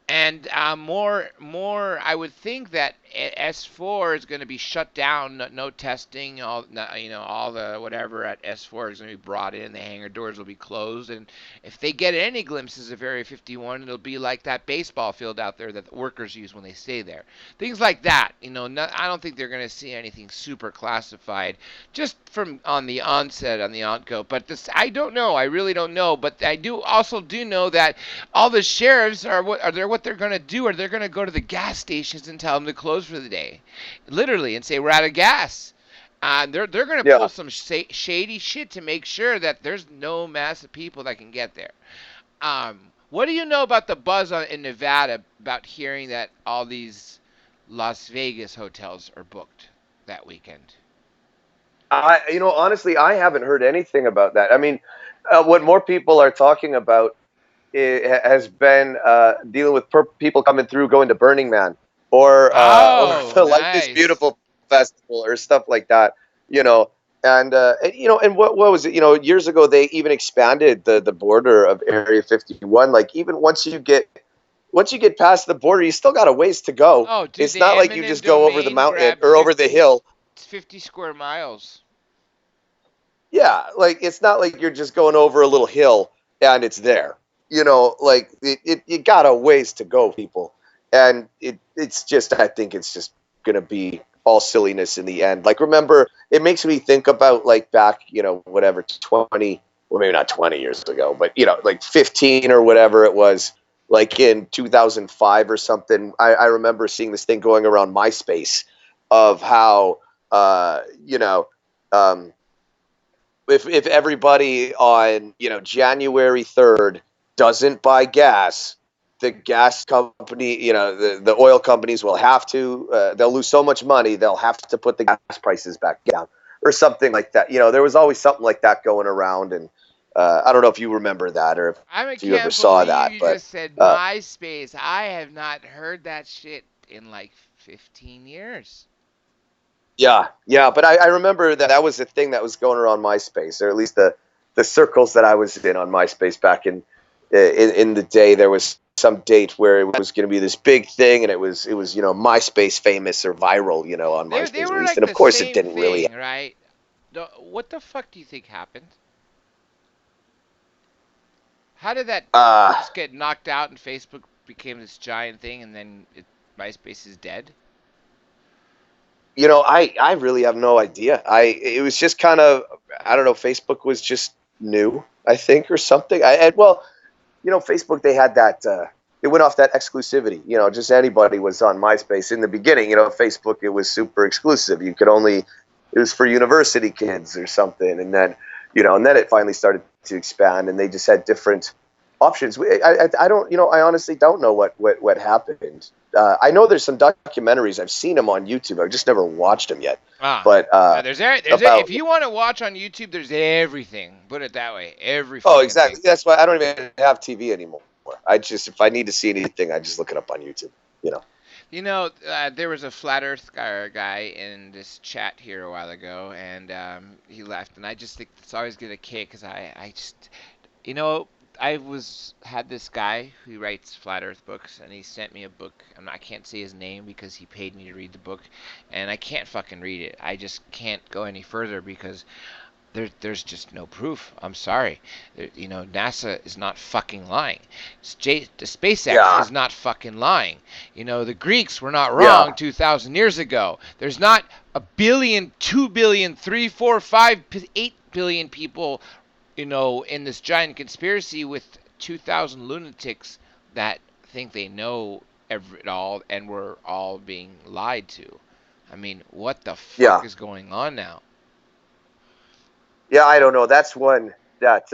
And more, I would think that S4 is going to be shut down. No testing. All the whatever at S4 is going to be brought in. The hangar doors will be closed. And if they get any glimpses of Area 51, it'll be like that baseball field out there that the workers use when they stay there. Things like that. I don't think they're going to see anything super classified just from on the onset, on the on-go. But this, I don't know. I really don't know. But I do know that all the sheriffs what they're going to do, or they're going to go to the gas stations and tell them to close for the day, literally, and say we're out of gas. They're going to pull some shady shit to make sure that there's no mass of people that can get there. What do you know about the buzz in Nevada about hearing that all these Las Vegas hotels are booked that weekend? Honestly, I haven't heard anything about that. I mean, what more people are talking about has been dealing with people coming through, going to Burning Man, or the Life is Beautiful festival, or stuff like that. And what was it? Years ago they even expanded the border of Area 51. Like, even once you get once you get past the border, you still got a ways to go. Oh, dude, It's the not like you eminent just go over the domain mountain grabbed or over the hill. 50 square miles. Yeah, like it's not like you're just going over a little hill and it's there. Like you got a ways to go, people. And it's just, I think it's just gonna be all silliness in the end. Like, remember, it makes me think about, like, back, whatever, 20, well, maybe not 20 years ago, but like 15 or whatever it was, like in 2005 or something. I remember seeing this thing going around MySpace of how, um, if everybody on January 3rd doesn't buy gas, the gas company, the oil companies will have to, they'll lose so much money, they'll have to put the gas prices back down or something like that. There was always something like that going around. And I don't know if you remember that, or I if you ever can't saw believe that, you but just said uh, MySpace. I have not heard that shit in like 15 years. yeah, but I remember that was a thing that was going around MySpace, or at least the circles that I was in on MySpace back in the day. There was some date where it was going to be this big thing, and it was MySpace famous or viral, on They MySpace at were least. like And of the course, it same didn't really. thing, right? What the fuck do you think happened? How did that Uh, just get knocked out and Facebook became this giant thing and then MySpace is dead? I really have no idea. It was just kind of, I don't know. Facebook was just new, I think, or something. Well, Facebook, they had that. It went off that exclusivity. Just anybody was on MySpace in the beginning. Facebook, it was super exclusive. You could only, it was for university kids or something, and then, and then it finally started to expand, and they just had different options. I don't, I honestly don't know what happened. I know there's some documentaries. I've seen them on YouTube. I've just never watched them yet. Ah, But if about you want to watch on YouTube, there's everything. Put it that way, every Oh, fucking thing. exactly. That's why I don't even have TV anymore. I just, if I need to see anything, I just look it up on YouTube. You know. There was a flat Earth guy in this chat here a while ago, and he left. And I just think it's always get a kick because I just, you know, had this guy who writes flat Earth books, and he sent me a book. I can't say his name because he paid me to read the book, and I can't fucking read it. I just can't go any further because there's just no proof. I'm sorry. NASA is not fucking lying. The SpaceX Yeah. is not fucking lying. The Greeks were not Yeah. wrong 2,000 years ago. There's not a billion, 2 billion, 3, 4, 5, 8 billion people, in this giant conspiracy with 2,000 lunatics that think they know it all and we're all being lied to. I mean, what the fuck Yeah. is going on now? Yeah. I don't know. That's one that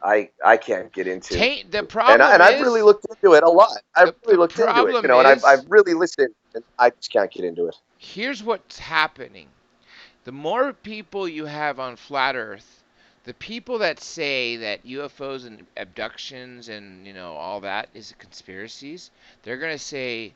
I can't get into. The And problem I've really is looked into it a lot. I've the really looked into it. problem And is I've really listened, and I just can't get into it. here's what's happening. The more people you have on flat Earth, the people that say that UFOs and abductions and all that is conspiracies, they're gonna say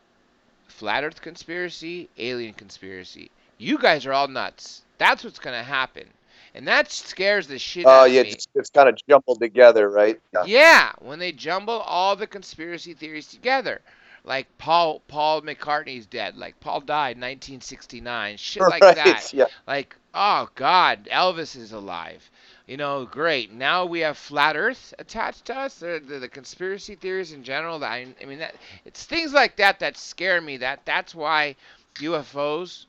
flat Earth conspiracy, alien conspiracy. You guys are all nuts. That's what's gonna happen, and that scares the shit Oh, out of yeah. me. It's kind of jumbled together, right? Yeah. Yeah, when they jumble all the conspiracy theories together. Like Paul McCartney's dead. Like Paul died 1969. Shit like that. Right. Yeah. Like, oh God, Elvis is alive. Great. Now we have flat Earth attached to us. The conspiracy theories in general. I mean, it's things like that that scare me. That's why UFOs,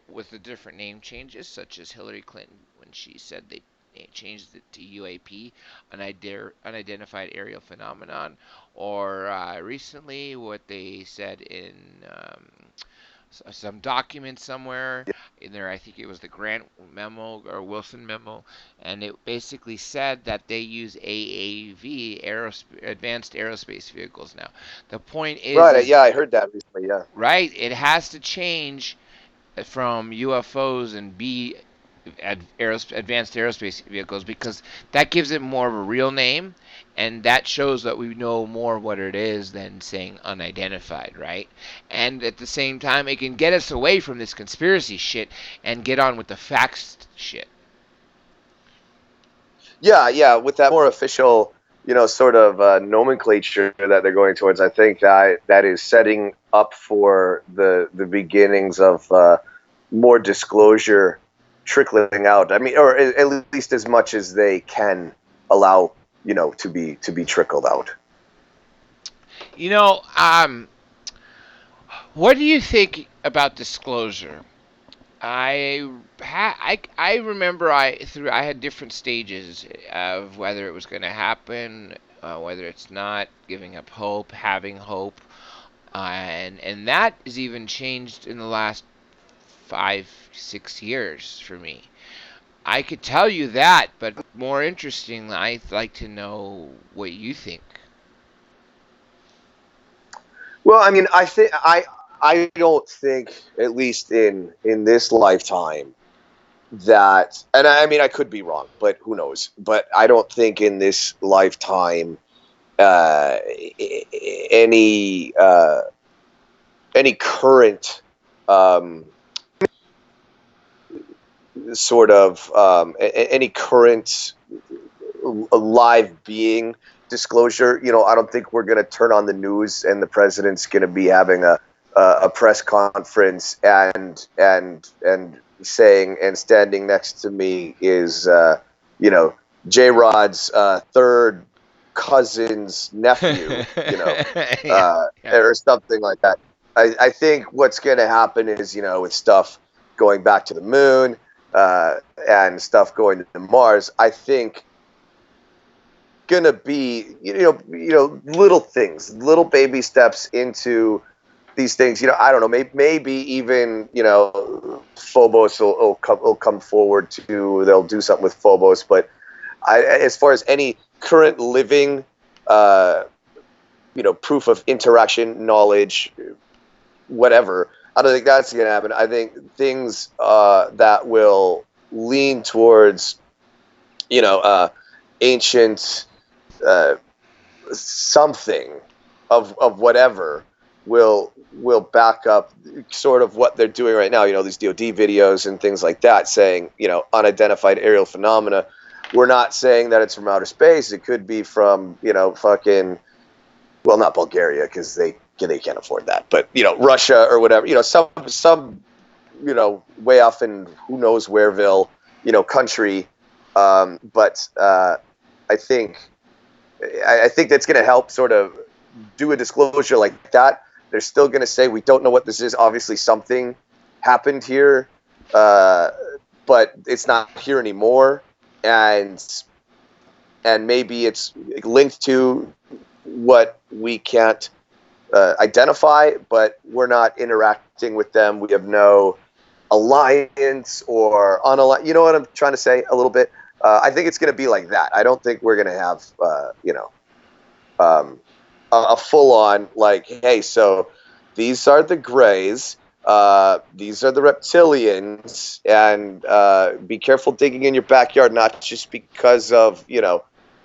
with the different name changes, such as Hillary Clinton when she said they changed it to UAP, unidentified aerial phenomenon, or recently what they said in some document somewhere in there. I think it was the Grant memo or Wilson memo, and it basically said that they use AAV, advanced aerospace vehicles now. The point Right. is Yeah. I heard that recently. Yeah. right. It has to change from UFOs and be advanced aerospace vehicles because that gives it more of a real name, and that shows that we know more what it is than saying unidentified, right? And at the same time, it can get us away from this conspiracy shit and get on with the facts shit. Yeah. Yeah. With that more official sort of nomenclature that they're going towards, I think that is setting up for the beginnings of more disclosure trickling out. I mean, or at least as much as they can allow, to be trickled out. What do you think about disclosure? I remember I had different stages of whether it was going to happen, whether it's not, giving up hope, having hope, and that has even changed in the last 5 6 years for me. I could tell you that, but more interesting, I'd like to know what you think. Well, I mean, I don't think, at least in this lifetime, that, and I mean, I could be wrong, but who knows? But I don't think in this lifetime uh, any any current um, sort of any current live being disclosure. I don't think we're going to turn on the news and the president's going to be having a press conference and saying, and standing next to me is J Rod's third cousin's nephew, Yeah, yeah. or something like that. I think what's going to happen is, with stuff going back to the moon and stuff going to Mars, I think gonna be little things, little baby steps into these things. I don't know, maybe even Phobos will come forward to, they'll do something with Phobos, but as far as any current living uh, proof of interaction, knowledge, whatever, I don't think that's gonna happen. I think things that will lean towards ancient uh, something of whatever will back up sort of what they're doing right now. These DoD videos and things like that, saying unidentified aerial phenomena. We're not saying that it's from outer space. It could be from fucking, well, not Bulgaria, because they can't afford that, but Russia or whatever. Some way off in who knows whereville country. But I think I think that's going to help sort of do a disclosure like that. They're still going to say, we don't know what this is. Obviously, something happened here, but it's not here anymore, and maybe it's linked to what we can't identify, but we're not interacting with them. We have no alliance or unalliance. You know what I'm trying to say a little bit? I think it's going to be like that. I don't think we're going to have, um, a full-on, like, hey, so these are the Greys, these are the reptilians, and be careful digging in your backyard, not just because of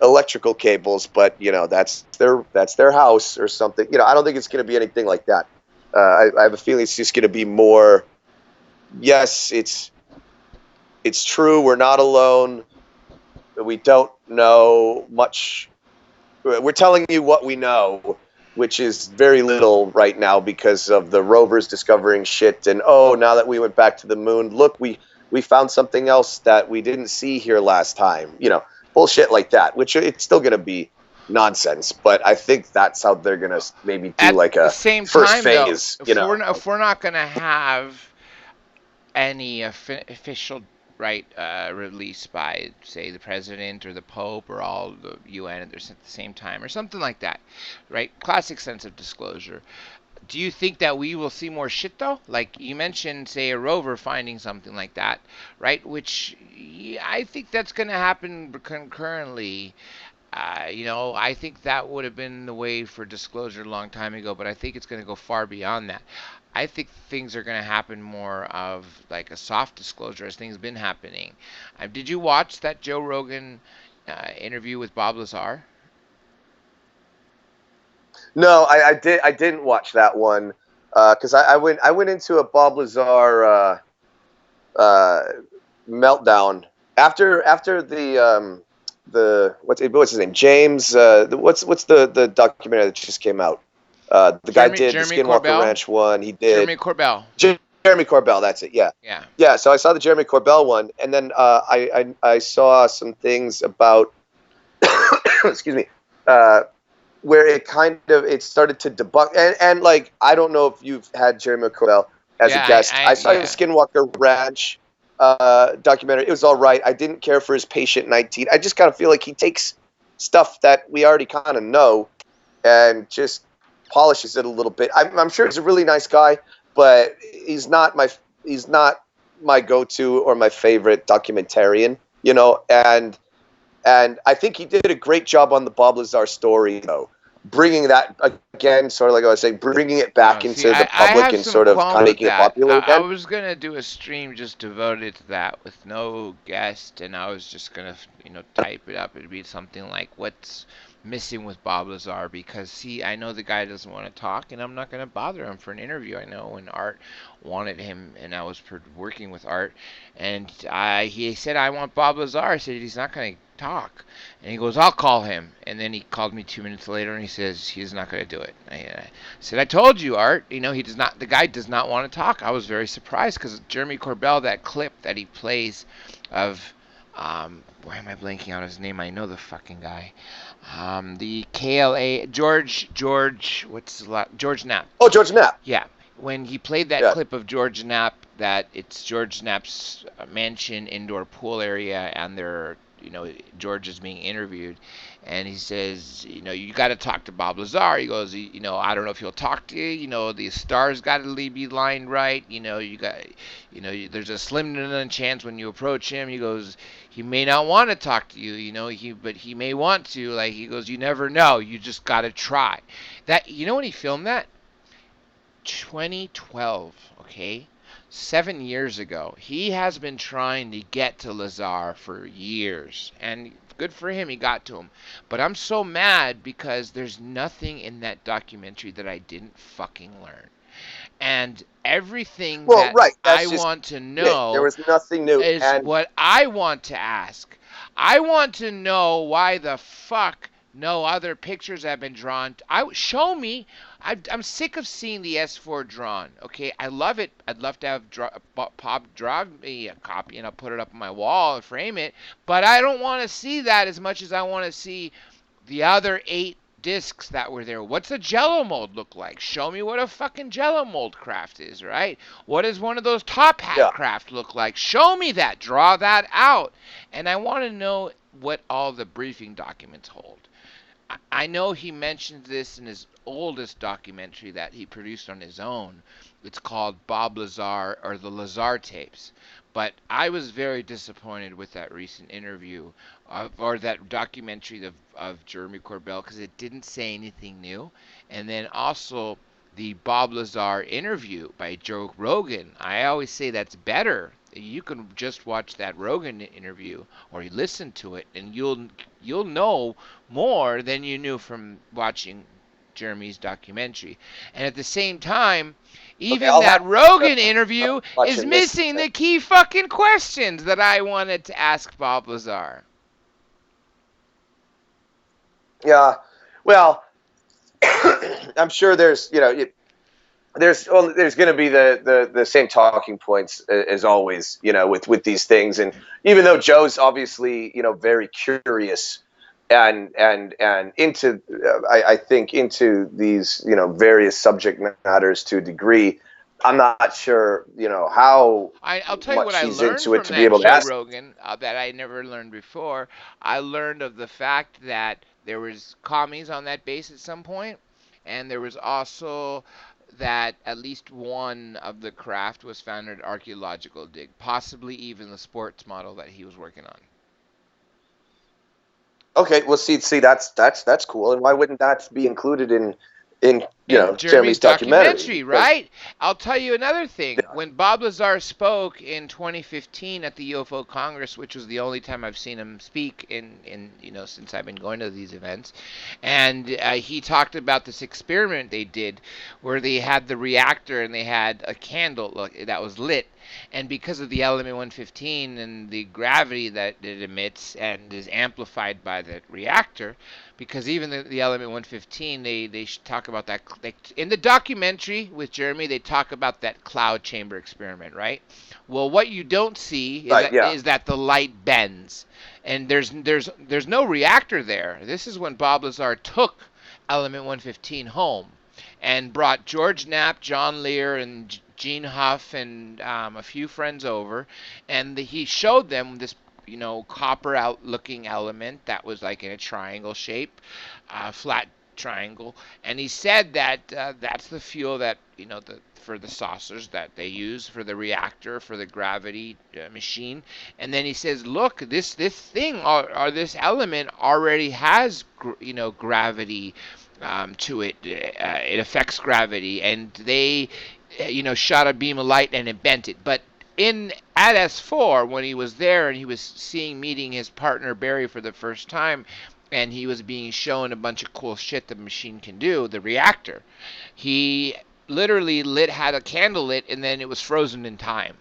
electrical cables, but that's their house or something. I don't think it's going to be anything like that. I have a feeling it's just going to be more. Yes, it's true. We're not alone. We don't know much. We're telling you what we know, which is very little right now because of the rovers discovering shit. And now that we went back to the moon, look, we found something else that we didn't see here last time. Bullshit like that, which it's still going to be nonsense. But I think that's how they're going to maybe do At like the a same first time, though, phase. if we're not going to have any official release by, say, the president or the pope or all the UN at the same time or something like that, right? Classic sense of disclosure. Do you think that we will see more shit though? Like you mentioned, say a rover finding something like that, right? Which I think that's going to happen concurrently. I think that would have been the way for disclosure a long time ago, but I think it's going to go far beyond that. I think things are going to happen more of like a soft disclosure as things been happening. Did you watch that Joe Rogan interview with Bob Lazar? No, I didn't watch that one because I went into a Bob Lazar uh, meltdown after the what's his name? James. What's the documentary that just came out? The guy did the Jeremy Skinwalker Corbell. Ranch one. He did Jeremy Corbell. Jeremy Corbell. That's it. Yeah. Yeah. Yeah. So I saw the Jeremy Corbell one, and then I saw some things about excuse me, where it started to debunk and like I don't know if you've had Jeremy Corbell as a guest. I saw the Skinwalker Ranch documentary. It was all right. I didn't care for his Patient 19. I just kind of feel like he takes stuff that we already kind of know and just polishes it a little bit. I'm sure he's a really nice guy, but he's not my go-to or my favorite documentarian, you know, and I think he did a great job on the Bob Lazar story, though, bringing that again, sort of like I was saying, bringing it back into the public and sort of kind of making it popular again. I was gonna do a stream just devoted to that with no guest, and I was just gonna, type it up. It'd be something like, "What's missing with Bob Lazar?" Because see, I know the guy doesn't want to talk, and I'm not gonna bother him for an interview. I know when Art wanted him, and I was working with Art, and he said, "I want Bob Lazar." I said, "He's not gonna talk." And he goes, "I'll call him." And then he called me 2 minutes later and he says he's not going to do it. I said, "I told you, Art, he does not, the guy does not want to talk." I was very surprised because Jeremy Corbell, that clip that he plays of, why am I blanking on his name? I know the fucking guy. The KLA, George Knapp. Oh, George Knapp. Yeah. When he played that clip of George Knapp, that it's George Knapp's mansion indoor pool area, and George is being interviewed, and he says, "You got to talk to Bob Lazar." He goes, "I don't know if he'll talk to you. The stars got to be lined right. There's a slim chance when you approach him." He goes, "He may not want to talk to you, but he may want to." Like, he goes, "You never know. You just got to try." That, when he filmed that, 2012, okay? 7 years ago. He has been trying to get to Lazar for years, and good for him, he got to him. But I'm so mad because there's nothing in that documentary that I didn't fucking learn. And everything I want to know, there was nothing new, is what I want to ask. I want to know why the fuck no other pictures have been drawn. Show me. I'm sick of seeing the S4 drawn. Okay, I love it. I'd love to have Pop draw me a copy and I'll put it up on my wall and frame it. But I don't want to see that as much as I want to see the other 8 discs that were there. What's a Jello mold look like? Show me what a fucking Jello mold craft is, right? What does one of those top hat craft look like? Show me that. Draw that out. And I want to know what all the briefing documents hold. I know he mentioned this in his oldest documentary that he produced on his own. It's called Bob Lazar, or the Lazar Tapes. But I was very disappointed with that recent interview, or that documentary of Jeremy Corbell, because it didn't say anything new. And then also the Bob Lazar interview by Joe Rogan. I always say that's better. You can just watch that Rogan interview or you listen to it, and you'll know more than you knew from watching Jeremy's documentary. And at the same time, even that Rogan interview is missing the key fucking questions that I wanted to ask Bob Lazar. Yeah, well, I'm sure there's there's going to be the same talking points as always, with these things. And even though Joe's obviously, very curious and into, I think into these, various subject matters to a degree, I'm not sure, how I'll tell you what I learned into from it to be able to ask. Rogan that I never learned before. I learned of the fact that there was commies on that base at some point, and there was also that at least one of the craft was found at an archaeological dig, possibly even the sports model that he was working on. Okay, well, see, that's cool. And why wouldn't that be included in And Jeremy's Jeremy's documentary. documentary, right? I'll tell you another thing. When Bob Lazar spoke in 2015 at the UFO Congress, which was the only time I've seen him speak in since I've been going to these events, and he talked about this experiment they did, where they had the reactor and they had a candle that was lit, and because of the element 115 and the gravity that it emits and is amplified by the reactor, because even the element 115, they talk about that in the documentary with Jeremy. They talk about that cloud chamber experiment, right? Well, what you don't see is Right. that Yeah. the light bends, and there's no reactor there. This is when Bob Lazar took element 115 home and brought George Knapp, John Lear, and Gene Huff, and a few friends over, and he showed them this copper out looking element that was like in a triangle shape, flat triangle, and he said that that's the fuel that for the saucers that they use for the reactor for the gravity machine. And then he says, look, this thing or this element already has gravity to it. It affects gravity, and they shot a beam of light and it bent it. But at S4, when he was there and he was meeting his partner Barry for the first time, and he was being shown a bunch of cool shit the machine can do, the reactor, he literally had a candle lit, and then it was frozen in time.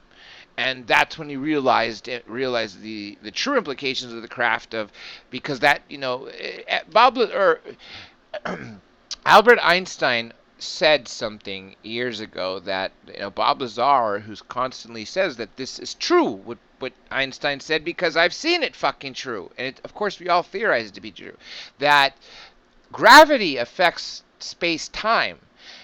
And that's when he realized the true implications of the craft of, because that Bob or Albert Einstein said something years ago that Bob Lazar, who's constantly says that this is true, what Einstein said, because I've seen it fucking true, and of course we all theorize it to be true, that gravity affects space-time.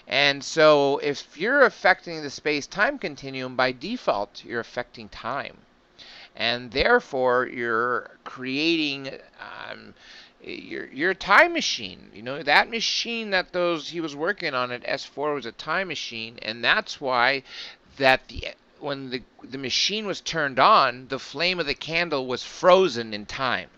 And so if you're affecting the space-time continuum, by default you're affecting time, and therefore you're creating your time machine. That machine that he was working on at S4 was a time machine, and that's why that when the machine was turned on, the flame of the candle was frozen in time.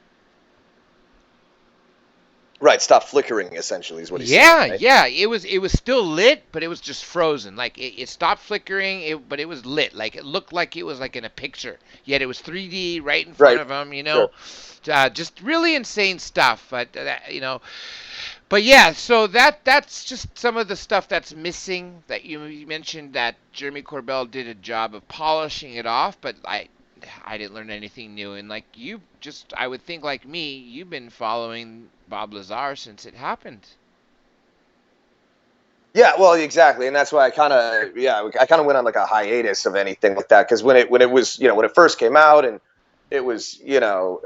Right. Stop flickering. Essentially, is what he's Yeah, saying. Right? yeah. It was still lit, but it was just frozen. Like it stopped flickering, but it was lit. Like it looked like it was like in a picture. Yet it was 3D right in front Right. of him. Sure. Just really insane stuff. But yeah. So that's just some of the stuff that's missing. That you mentioned that Jeremy Korbel did a job of polishing it off, but I didn't learn anything new. And like I would think like me, you've been following Bob Lazar since it happened. Yeah, well, exactly, and that's why I kind of went on like a hiatus of anything like that, because when it was when it first came out, and it was well,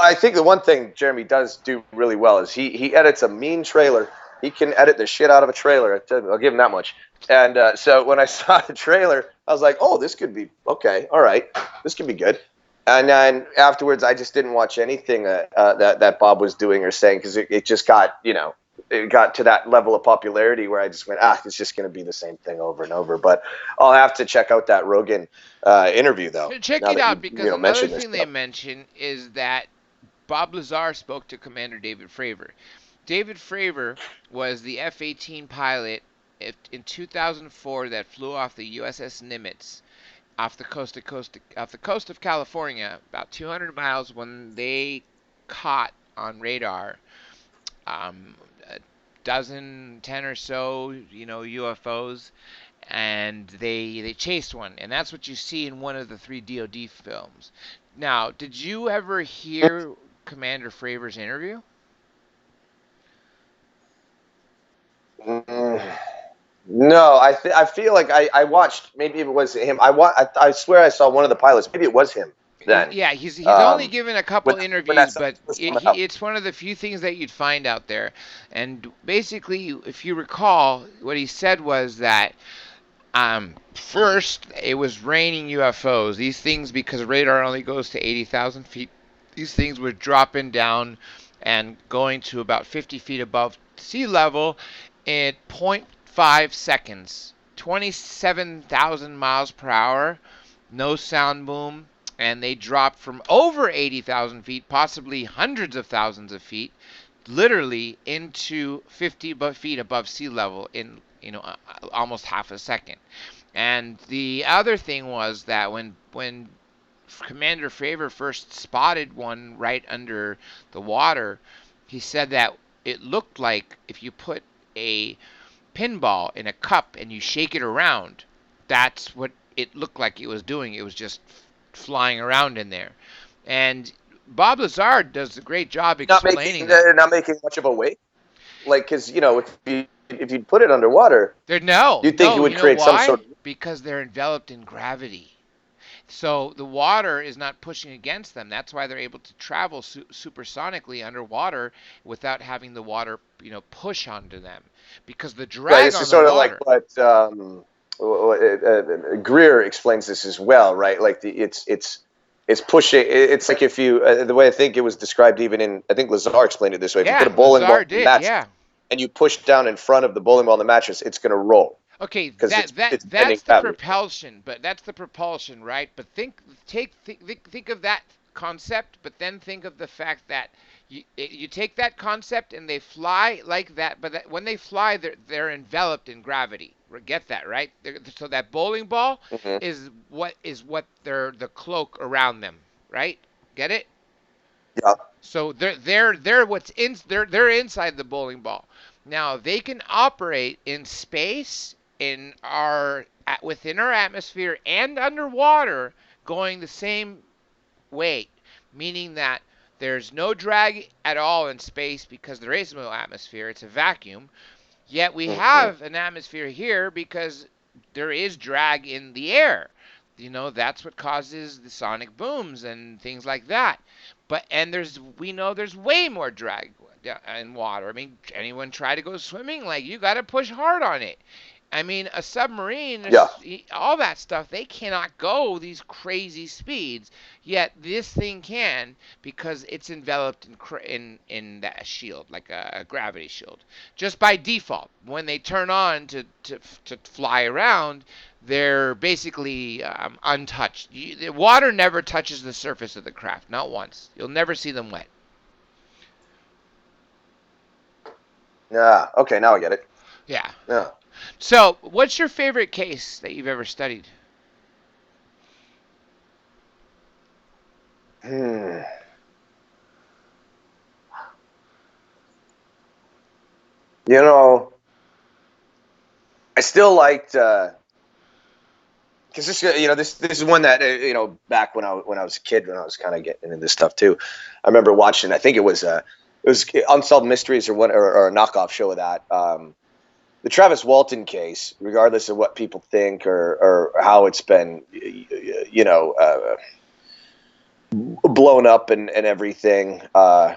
I think the one thing Jeremy does do really well is he edits a mean trailer. He can edit the shit out of a trailer. I'll give him that much. And so when I saw the trailer, I was like, oh, this could be okay, all right, this could be good. And then afterwards, I just didn't watch anything that Bob was doing or saying, because it just got it got to that level of popularity where I just went, it's just going to be the same thing over and over. But I'll have to check out that Rogan interview, though. Check it out, because another thing they mention is that Bob Lazar spoke to Commander David Fravor. David Fravor was the F-18 pilot in 2004 that flew off the USS Nimitz off the coast of California, about 200 miles, when they caught on radar a dozen, 10 or so, UFOs, and they chased one, and that's what you see in one of the 3 DoD films. Now, did you ever hear Commander Fravor's interview? No, I feel like I watched, maybe it was him. I swear I saw one of the pilots. Maybe it was him then. Yeah, he's only given a couple interviews, but it's one of the few things that you'd find out there. And basically, if you recall, what he said was that first it was raining UFOs. These things, because radar only goes to 80,000 feet, these things were dropping down and going to about 50 feet above sea level in 0.5 seconds, 27,000 miles per hour, no sound boom, and they dropped from over 80,000 feet, possibly hundreds of thousands of feet, literally into 50 feet above sea level in almost half a second. And the other thing was that when Commander Fravor first spotted one right under the water, he said that it looked like if you put a pinball in a cup and you shake it around, that's what it looked like it was doing. It was just flying around in there. And Bob Lazar does a great job explaining that. Not making much of a wake, like, because if you put it underwater, you'd think it would create some sort of. Because they're enveloped in gravity. So the water is not pushing against them. That's why they're able to travel supersonically underwater without having the water, push onto them. Because the drag This on is the sort of water. like what Greer explains this as well, right? Like it's pushing. It's like if you the way I think it was described, even in, I think Lazar explained it this way. If you put a bowling ball in the mattress and you push down in front of the bowling ball in the mattress, it's going to roll. Okay, that's the propulsion, but that's the propulsion, right? But think of that concept, but then think of the fact that you take that concept and they fly like that, but when they fly, they're enveloped in gravity. Get that, right? So that bowling ball is what they're the cloak around them, right? Get it? Yeah. So they're inside the bowling ball. Now they can operate in space within our atmosphere and underwater, going the same way, meaning that there's no drag at all in space because there is no atmosphere. It's a vacuum. Yet we have an atmosphere here because there is drag in the air. That's what causes the sonic booms and things like that. We know there's way more drag in water. I mean, anyone try to go swimming, like, you got to push hard on it. I mean, a submarine, all that stuff, they cannot go these crazy speeds. Yet this thing can, because it's enveloped in that shield, like a gravity shield. Just by default, when they turn on to fly around, they're basically untouched. The water never touches the surface of the craft, not once. You'll never see them wet. Yeah. Okay. Now I get it. Yeah. Yeah. So, what's your favorite case that you've ever studied? I still liked because this is one that back when I was a kid, when I was kind of getting into this stuff too. I remember watching. I think it was Unsolved Mysteries or a knockoff show of that. The Travis Walton case, regardless of what people think or how it's been, blown up and everything. I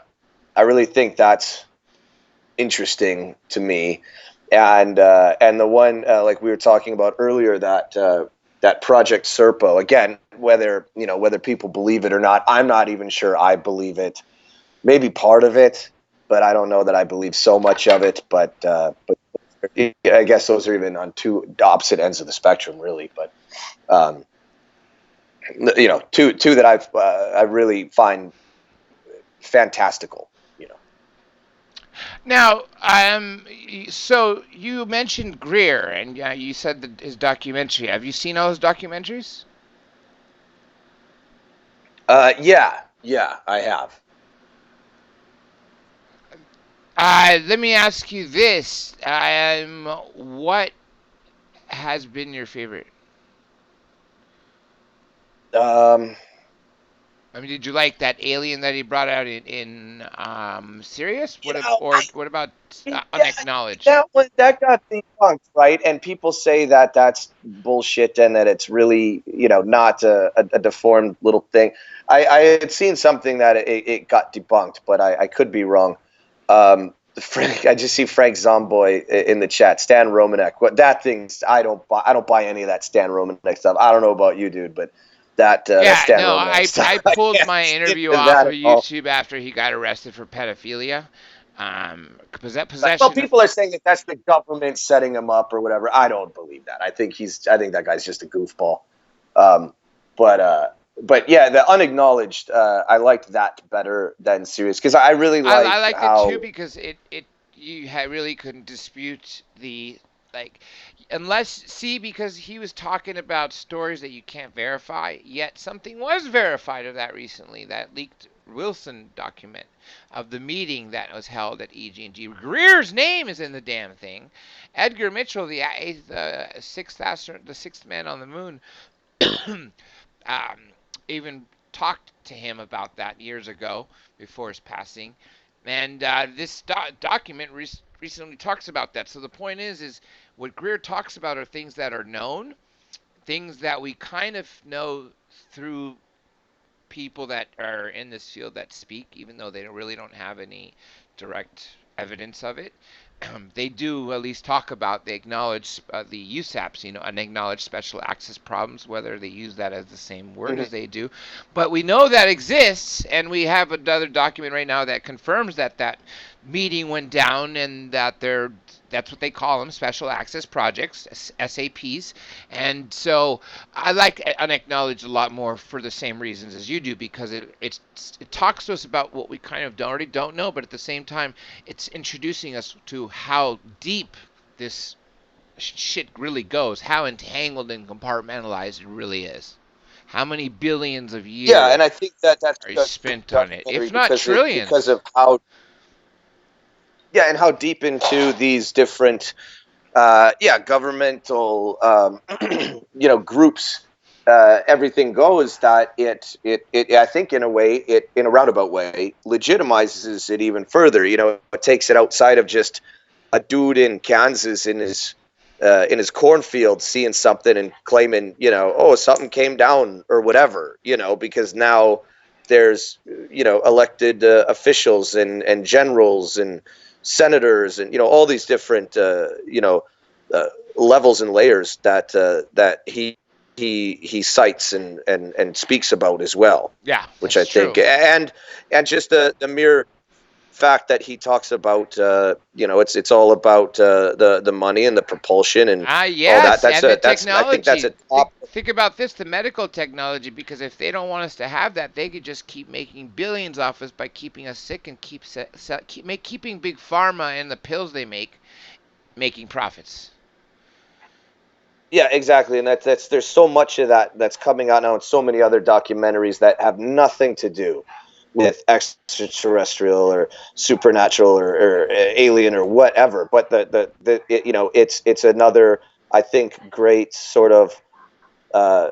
really think that's interesting to me. And the one like we were talking about earlier, that Project Serpo, again, whether people believe it or not, I'm not even sure I believe it. Maybe part of it, but I don't know that I believe so much of it. But I guess those are even on two opposite ends of the spectrum, really. But two that I really find fantastical. Now, so you mentioned Greer, and you said that his documentary. Have you seen all his documentaries? Yeah, I have. Let me ask you this: what has been your favorite? I mean, did you like that alien that he brought out in Sirius? What about Unacknowledged? That got debunked, right? And people say that that's bullshit and that it's really not a deformed little thing. I had seen something that it got debunked, but I could be wrong. I just see Frank Zomboy in the chat. Stan Romanek. What that thing? I don't buy any of that Stan Romanek stuff. I don't know about you, dude, but that Stan Romanek stuff, I pulled my interview off of YouTube after he got arrested for pedophilia. Possession. Well, people are saying that that's the government setting him up or whatever. I don't believe that. I think that guy's just a goofball. But but yeah, the unacknowledged, I liked that better than serious, because I really I liked liked it too how. because it you really couldn't dispute the like unless see because he was talking about stories that you can't verify, yet something was verified of that recently, that leaked Wilson document of the meeting that was held at EG&G. Greer's name is in the damn thing. Edgar Mitchell, the sixth man on the moon, um, even talked to him about that years ago before his passing, and this document recently talks about that. So the point is what Greer talks about are things that are known, things that we kind of know through people that are in this field that speak, even though they really don't have any direct evidence of it. They do at least talk about, they acknowledge the USAPs, and acknowledge special access problems, whether they use that as the same word Mhm. as they do. But we know that exists, and we have another document right now that confirms that that meeting went down and that that's what they call them, special access projects, SAPs. And so I like unacknowledged a lot more for the same reasons as you do, because it talks to us about what we kind of already don't know, but at the same time, it's introducing us to how deep this shit really goes, how entangled and compartmentalized it really is. How many billions of Yeah, years and I think that that's are a good spent on it, documentary if not because trillions? of how, yeah, and how deep into these different, governmental, groups, everything goes, that it I think, in a way, it in a roundabout way, legitimizes it even further. It takes it outside of just a dude in Kansas in his cornfield seeing something and claiming, oh, something came down or whatever, because now there's, elected officials and generals and senators and, all these different, uh, levels and layers that he cites and speaks about as well, Yeah, which I that's think, true. and just the mere fact that he talks about, it's all about the money and the propulsion and Ah, all that. yes, and the That's I think that's a technology. top. Think about this, the medical technology, because if they don't want us to have that, they could just keep making billions off us by keeping us sick and keeping big pharma and the pills they make making profits. Yeah, exactly, and that's there's so much of that that's coming out now, and so many other documentaries that have nothing to do with extraterrestrial or supernatural or alien or whatever. But it's another, I think, great sort of uh,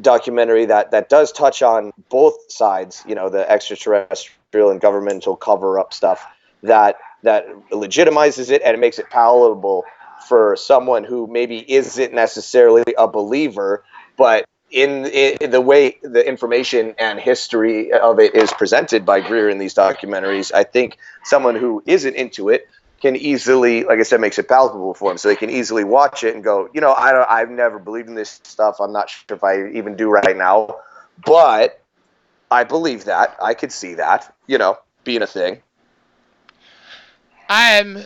documentary that does touch on both sides, the extraterrestrial and governmental cover up stuff, that legitimizes it, and it makes it palatable for someone who maybe isn't necessarily a believer, but in the way the information and history of it is presented by Greer in these documentaries, I think someone who isn't into it can easily, like I said, makes it palatable for them, so they can easily watch it and go, I've never believed in this stuff. I'm not sure if I even do right now, but I believe that. I could see that, being a thing. I'm,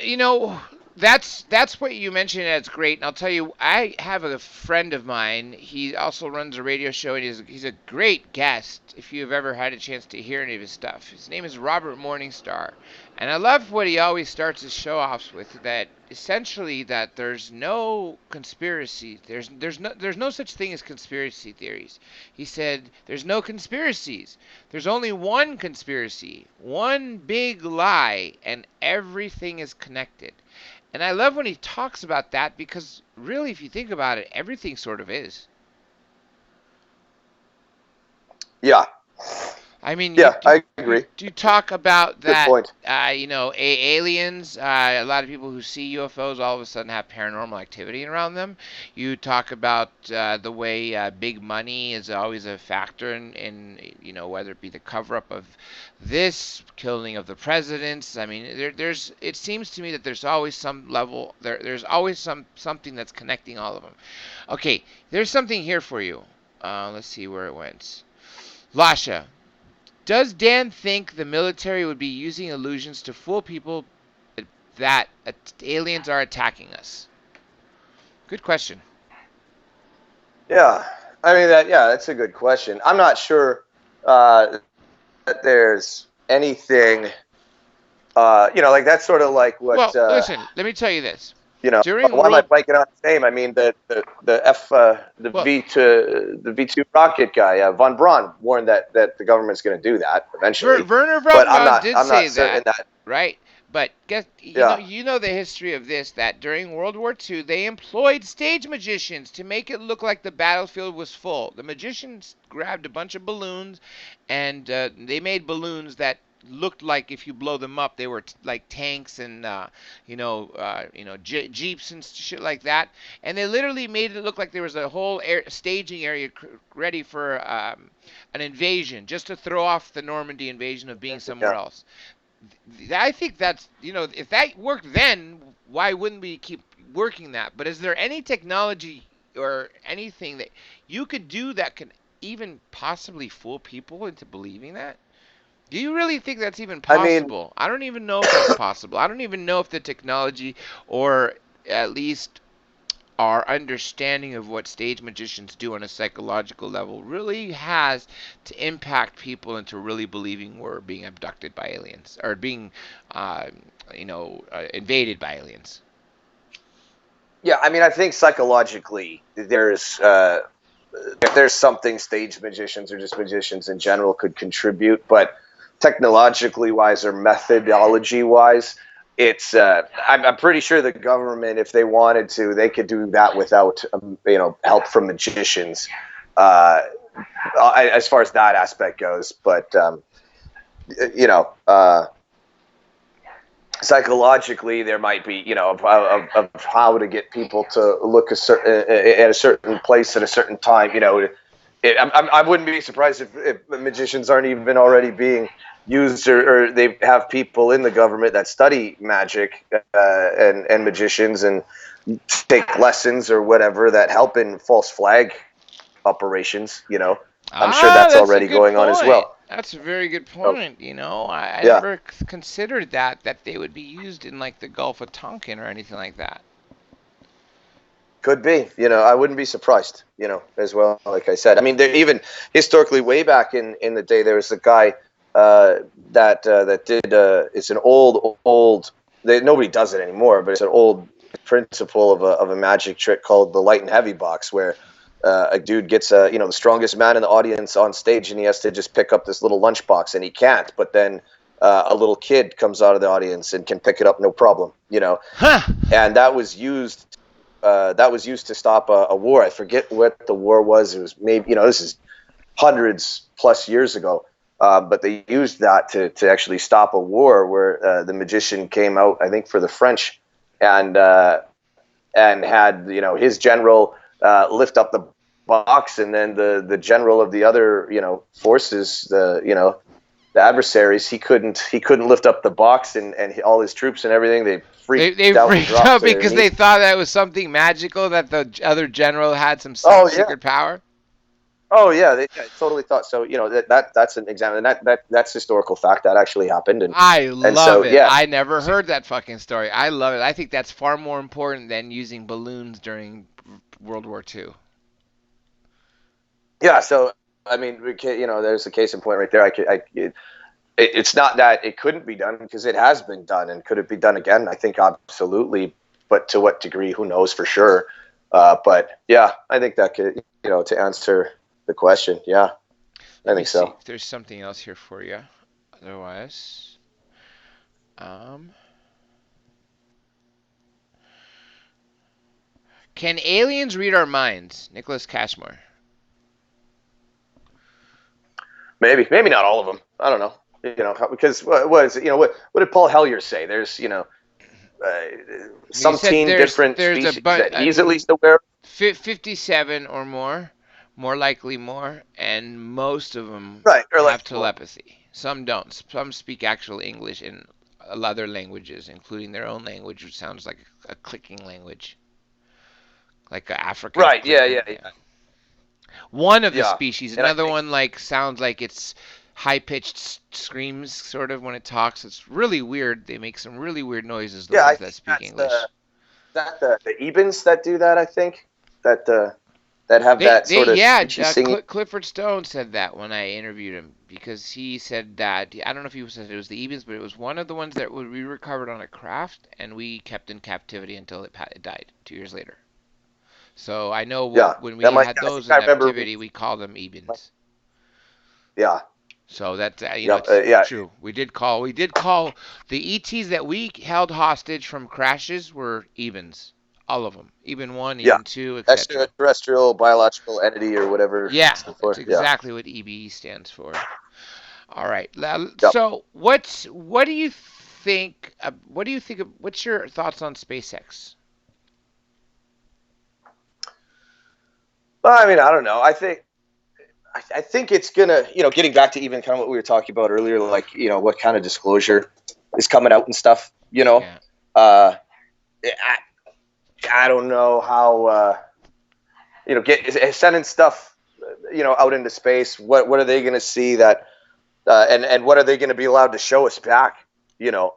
you know, that's what you mentioned. That's great, and I'll tell you, I have a friend of mine. He also runs a radio show, and he's a great guest. If you've ever had a chance to hear any of his stuff, his name is Robert Morningstar, and I love what he always starts his show offs with. That essentially that there's no conspiracy. There's no such thing as conspiracy theories. He said there's no conspiracies. There's only one conspiracy, one big lie, and everything is connected. And I love when he talks about that because really, if you think about it, everything sort of is. Yeah, I mean, yeah, I agree. you talk about Good that, point. aliens. A lot of people who see UFOs all of a sudden have paranormal activity around them. You talk about the way big money is always a factor in whether it be the cover up of this killing of the presidents. I mean, there's. It seems to me that there's always some level. There's always something that's connecting all of them. Okay, there's something here for you. Let's see where it went. Lasha, does Dan think the military would be using illusions to fool people that aliens are attacking us? Good question. Yeah. I mean, that's a good question. I'm not sure that there's anything, like that's sort of like what, Well, listen, let me tell you this. During why am I World blanking on his name? I mean, well, the V2 rocket guy, von Braun, warned that the government's going to do that eventually. Werner But von Braun did I'm say not certain that, that, right? But guess yeah, you know the history of this, that during World War II they employed stage magicians to make it look like the battlefield was full. The magicians grabbed a bunch of balloons, and they made balloons that looked like if you blow them up they were like tanks and jeeps and shit like that, and they literally made it look like there was a whole staging area ready for an invasion, just to throw off the Normandy invasion of being somewhere yeah. else. I think that's, if that worked then, why wouldn't we keep working that? But is there any technology or anything that you could do that could even possibly fool people into believing that? Do you really think that's even I mean, possible? I don't even know if that's possible. I don't even know if the technology, or at least our understanding of what stage magicians do on a psychological level, really has to impact people into really believing we're being abducted by aliens, or being, invaded by aliens. yeah, I mean, I think psychologically there's something stage magicians or just magicians in general could contribute, but technologically wise or methodology wise, I'm pretty sure the government, if they wanted to, they could do that without help from magicians, uh, as far as that aspect goes. But you know. Psychologically, there might be, of how to get people to look at a certain place at a certain time. I wouldn't be surprised if magicians aren't even already being used, or they have people in the government that study magic, and magicians, and take lessons or whatever that help in false flag operations. I'm sure Ah, that's that's a already good going on as point. well. That's a very good So, point. I yeah. never considered that they would be used in like the Gulf of Tonkin or anything like that. Could be, I wouldn't be surprised, as well. Like I said, I mean, even historically, way back in the day, there was a guy that did. It's an old. Nobody does it anymore, but it's an old principle of a magic trick called the light and heavy box, where a dude gets the strongest man in the audience on stage, and he has to just pick up this little lunchbox, and he can't. But then a little kid comes out of the audience and can pick it up, no problem. Huh. And that was used. That was used to stop a war. I forget what the war was. It was maybe, this is hundreds plus years ago. But they used that to actually stop a war where the magician came out, I think, for the French, and had his general lift up the box, and then the general of the other forces, the adversaries, he couldn't lift up the box, and all his troops and everything, they They freaked out and freaked dropped out to their because knees. they thought that was something magical, that the other general had some Oh yeah. secret power. Oh yeah, they totally thought so. That's an example, and that's historical fact that actually happened, I and love so it. yeah, I never heard that fucking story. I love it. I think that's far more important than using balloons during World War II. yeah. So I mean, there's a case in point right there. It's not that it couldn't be done, because it has been done, and could it be done again? I think absolutely, but to what degree, who knows for sure. But yeah, I think that could, to answer the question, yeah, I Let me think see so. if there's something else here for you. Otherwise, um, can aliens read our minds? Nicholas Cashmore. Maybe not all of them. I don't know. Because what is it? What did Paul Hellyer say? There's uh, He some said teen different there's a species bunch. that he's at least aware of. 57 or more likely more, and most of them Right, or like have more. telepathy. Some don't. Some speak actual English in other languages, including their own language, which sounds like a clicking language, like a African Right, yeah, clicking. yeah, Yeah. One of the yeah. species. And I Another think, one like sounds like it's high pitched screams, sort of, when it talks. It's really weird. They make some really weird noises. The yeah, I ones that think speak that's the English. that the Ebens that do that. I think that that have that They sort of yeah, screechy singing. Clifford Stone said that when I interviewed him because he said that I don't know if he said it was the Evens, but it was one of the ones that we recovered on a craft and we kept in captivity until it died 2 years later. So I know Yeah, when that we might. had I think those I in remember. captivity, we called them Ebens. Yeah, So that yeah, it's yeah. true. We did call the ETs that we held hostage from crashes were Evens, all of them, even one, Yeah, even two, etc. extraterrestrial biological entity or whatever Yeah, it stands that's for. Yeah, exactly what EBE stands for. All right. yeah. So, what do you think? What do you think? What's your thoughts on SpaceX? Well, I mean, I don't know. I think it's gonna, getting back to even kind of what we were talking about earlier, like what kind of disclosure is coming out and stuff. Yeah. Uh, I don't know how get sending stuff out into space. What are they gonna see that and what are they gonna be allowed to show us back?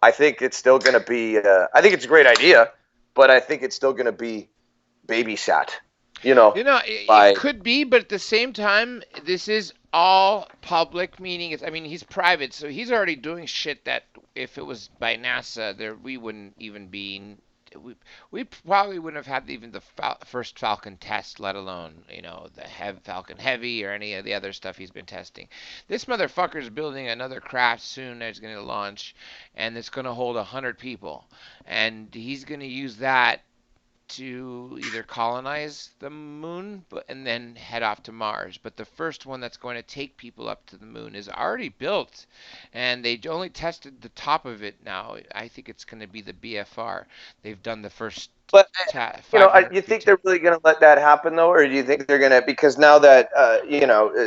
I think it's still gonna be. I think it's a great idea, but I think it's still gonna be babysat. It By could be, but at the same time, this is all public, meaning I mean, he's private, so he's already doing shit that if it was by NASA, there we wouldn't even be. We probably wouldn't have had even the first Falcon test, let alone the Falcon Heavy or any of the other stuff he's been testing. This motherfucker's building another craft soon that's going to launch, and it's going to hold 100 people, and he's going to use that to either colonize the moon and then head off to Mars. But the first one that's going to take people up to the moon is already built, and they only tested the top of it now. I think it's going to be the BFR. They've done the first But 500 you feet. think they're really going to let that happen though, or do you think they're going to, because now that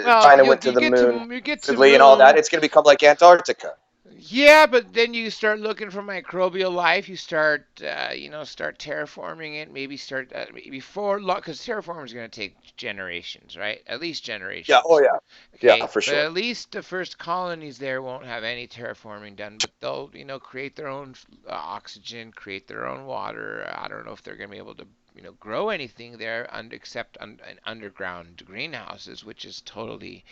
Well, China went to you the get to moon, you get to supposedly, and all that, moon. it's going to become like Antarctica? Yeah, but then you start looking for microbial life. You start, start terraforming it. Maybe start before, because terraforming is going to take generations, right? At least Yeah. Oh generations. yeah. Yeah, Okay, for but sure. at least the first colonies there won't have any terraforming done. But they'll, create their own oxygen, create their own water. I don't know if they're going to be able to, grow anything there, except underground greenhouses, which is totally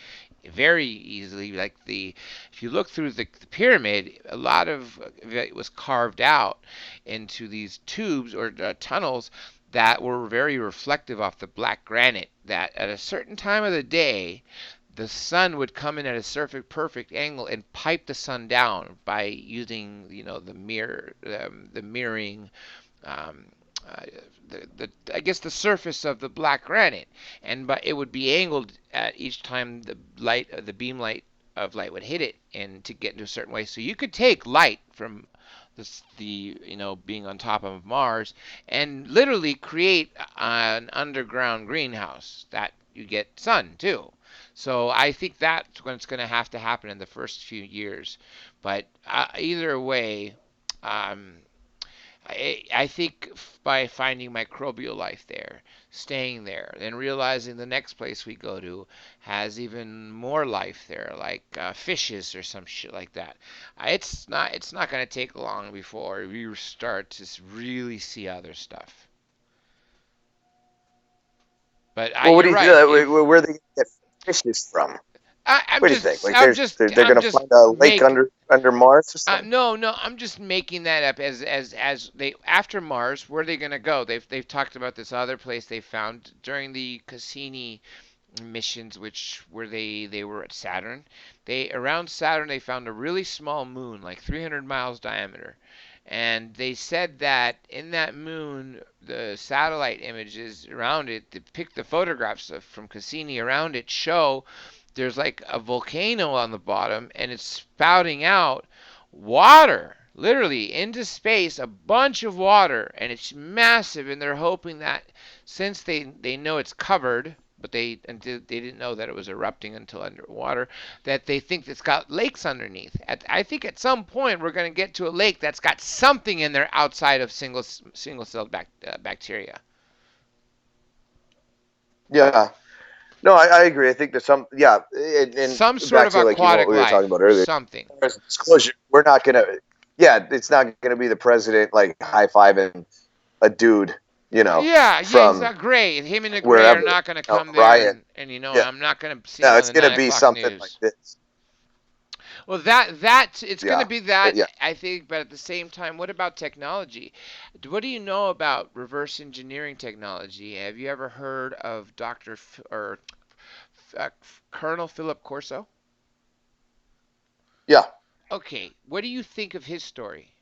very easily like if you look through the pyramid, a lot of it was carved out into these tubes or tunnels that were very reflective off the black granite, that at a certain time of the day the sun would come in at a perfect angle and pipe the sun down by using the mirroring, um, uh, I guess the surface of the black granite, and but it would be angled at each time the beam light of light would hit it, and to get into a certain way. So you could take light from the being on top of Mars and literally create an underground greenhouse that you get sun too. So I think that's what's going to happen in the first few years. But either way, um, I think by finding microbial life there, staying there, and realizing the next place we go to has even more life there, like fishes or some shit like that. It's not going to take long before we start to really see other stuff. But Well, what do you're you right. where are they going to get fishes from? I'm What do you think? just Like I'm just they're I'm going to just find a lake make under Mars or something? no, no, I'm just making that up as they after Mars, where are they gonna go? They've talked about this other place they found during the Cassini missions, which where they were at Saturn. They around Saturn they found a really small moon, like 300 miles diameter, and they said that in that moon, the satellite images around it, the photographs from Cassini around it show there's like a volcano on the bottom and it's spouting out water literally into space, a bunch of water, and it's massive, and they're hoping that since they know it's covered, but they didn't know that it was erupting until underwater, that they think it's got lakes underneath. I think at some point we're going to get to a lake that's got something in there outside of single celled bacteria. Yeah. No, I agree. I think there's some, yeah, and Some sort back of to like what aquatic we were talking life, about earlier. something. As disclosure, we're not gonna, yeah, it's not gonna be the president like high fiving a dude, Yeah, he's from not great. Him and the Gray are wherever. not going to come there, Orion. and Yeah. I'm not going to see him No, on it's the gonna 9 be o'clock something like news. this. Well, that it's going to Yeah. be that, Yeah. I think. But at the same time, what about technology? What do you know about reverse engineering technology? Have you ever heard of or uh, Colonel Philip Corso? Yeah. Okay, what do you think of his story?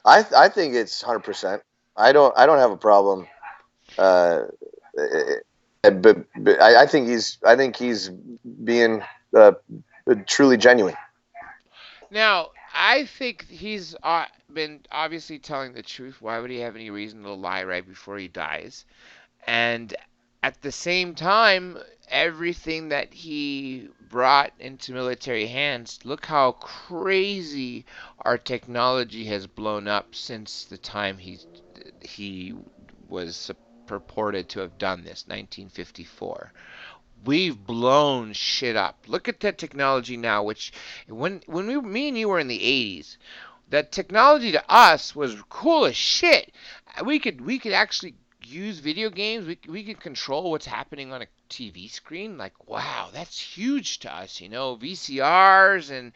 I think it's 100%. I don't have a problem. Uh, but I think he's being truly genuine. Now, I think he's been obviously telling the truth. Why would he have any reason to lie right before he dies? And at the same time, everything that he brought into military hands, look how crazy our technology has blown up since the time he was purported to have done this, 1954. We've blown shit up. Look at that technology now, which me and you were in the 80s, that technology to us was cool as shit. We could actually use video games. We could control what's happening on a TV screen. Like, wow, that's huge to us. VCRs, and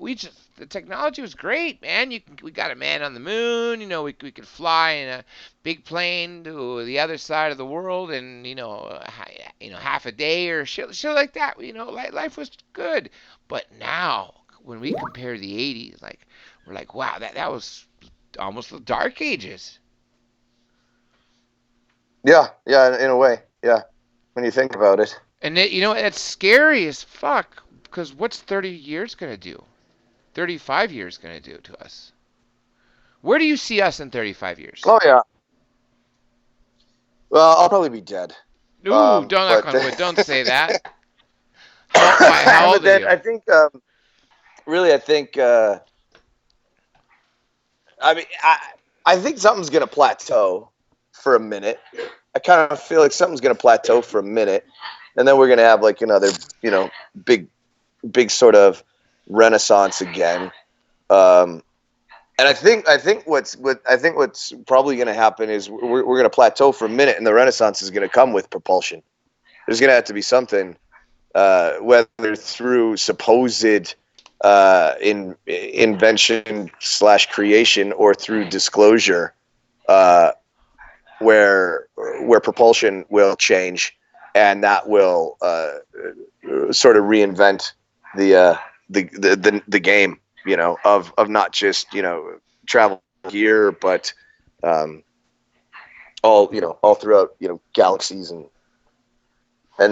we just the technology was great, man. We got a man on the moon. We could fly in a big plane to the other side of the world in half a day or shit like that. Life was good. But now, when we compare the 80s, like, we're like, wow, that was almost the dark ages. Yeah. Yeah. In a way. Yeah. When you think about it. And it's scary as fuck, because what's 30 years going to do? 35 years going to do to us? Where do you see us in 35 years? Oh yeah. Well, I'll probably be dead. Ooh, don't knock But on wood. Don't say that. Why? How but old are then you? I think really I think I mean I think something's gonna plateau for a minute. I kind of feel like something's gonna plateau for a minute, and then we're gonna have like another big big sort of renaissance again. Um, and I think what's probably going to happen is we're going to plateau for a minute, and the renaissance is going to come with propulsion. There's going to have to be something, whether through supposed invention slash creation or through disclosure, uh, where propulsion will change, and that will sort of reinvent the the game, of not just travel here, but um, all throughout galaxies and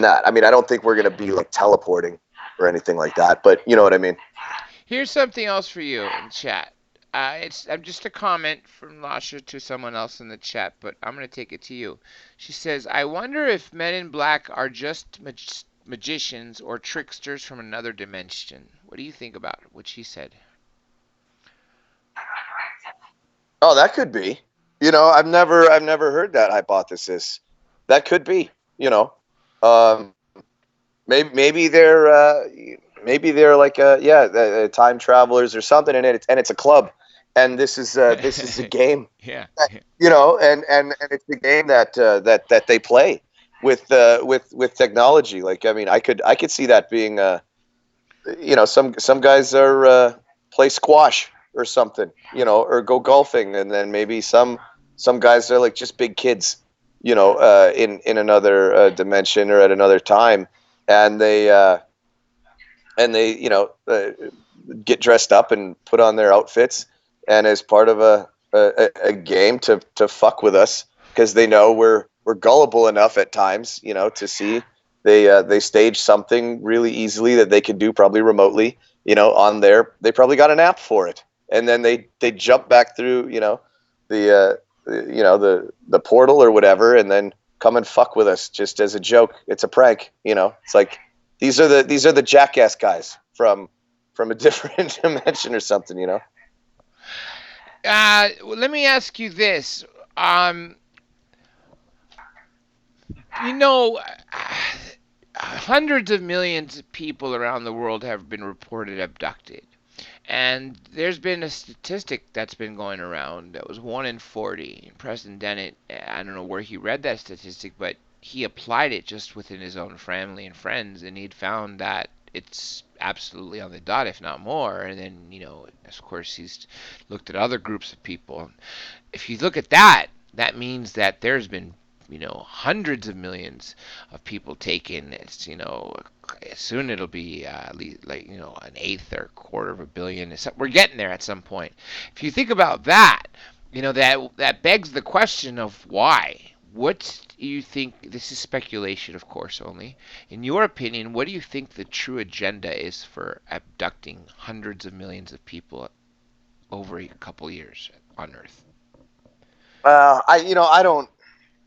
that. I mean, I don't think we're gonna be like teleporting or anything like that, but you know what I mean. Here's something else for you in chat. It's just a comment from Lasha to someone else in the chat, but I'm going to take it to you. She says, I wonder if men in black are just magicians or tricksters from another dimension. What do you think about what she said? Oh, that could be. I've never heard that hypothesis. That could be. You know, um, maybe they're like time travelers or something, and it's a club, and this is a game, Yeah. and it's a game that they play with technology. Like, I mean, I could see that being some guys are play squash or something, or go golfing, and then maybe some guys are like just big kids, in another dimension or at another time, and they get dressed up and put on their outfits, and as part of a game to fuck with us, because they know we're gullible enough at times, to see they stage something really easily that they can do probably remotely, on there. They probably got an app for it, and then they jump back through, the portal or whatever, and then come and fuck with us just as a joke. It's a prank. It's like these are the jackass guys from a different dimension or something. Well, let me ask you this. Um, you know, hundreds of millions of people around the world have been reported abducted. And there's been a statistic that's been going around that was 1 in 40. And President Dennett, I don't know where he read that statistic, but he applied it just within his own family and friends, and he'd found that it's absolutely on the dot, if not more. And then, of course, he's looked at other groups of people. If you look at that, that means that there's been hundreds of millions of people taken. It's soon it'll be like an eighth or a quarter of a billion. We're getting there at some point. If you think about that, that begs the question of why. What do you think? This is speculation, of course, only. In your opinion, what do you think the true agenda is for abducting hundreds of millions of people over a couple years on Earth? I don't.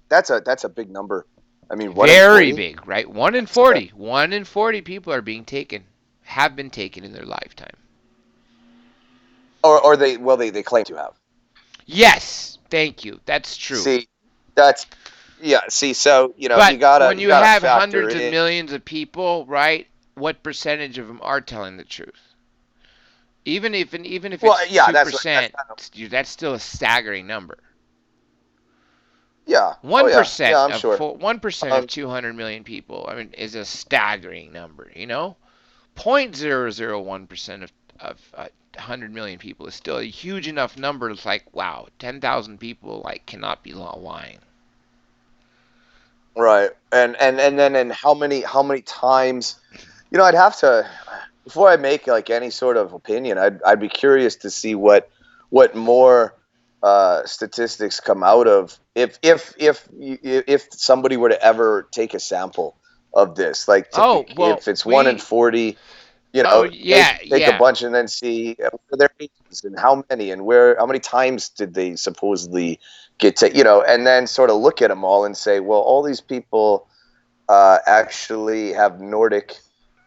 That's a big number. I mean, 1 in 40. Very big, right? 1 in 40. 1 in 40 people are being taken, have been taken in their lifetime. Or they claim to have. Yes, thank you. That's true. See, that's yeah. See, so But you gotta when you gotta have factor hundreds of in. millions of people, right? What percentage of them are telling the truth? Even if Well, it's yeah, that's 2%, kind of, that's still a staggering number. yeah. Oh One yeah, percent yeah. I'm of sure. 1% of Um, 200 million people, I mean, is a staggering number. 0.001% of 100 million people is still a huge enough number. It's like, wow, 10,000 people like cannot be lying. right. And then how many times? I'd have to before I make like any sort of opinion. I'd be curious to see what more statistics come out of if somebody were to ever take a sample of this, like Oh, take well, if it's 1 in 40. oh Take yeah, take a yeah. bunch and then see what are their ages and how many and how many times did they supposedly get to, and then sort of look at them all and say, well, all these people actually have Nordic,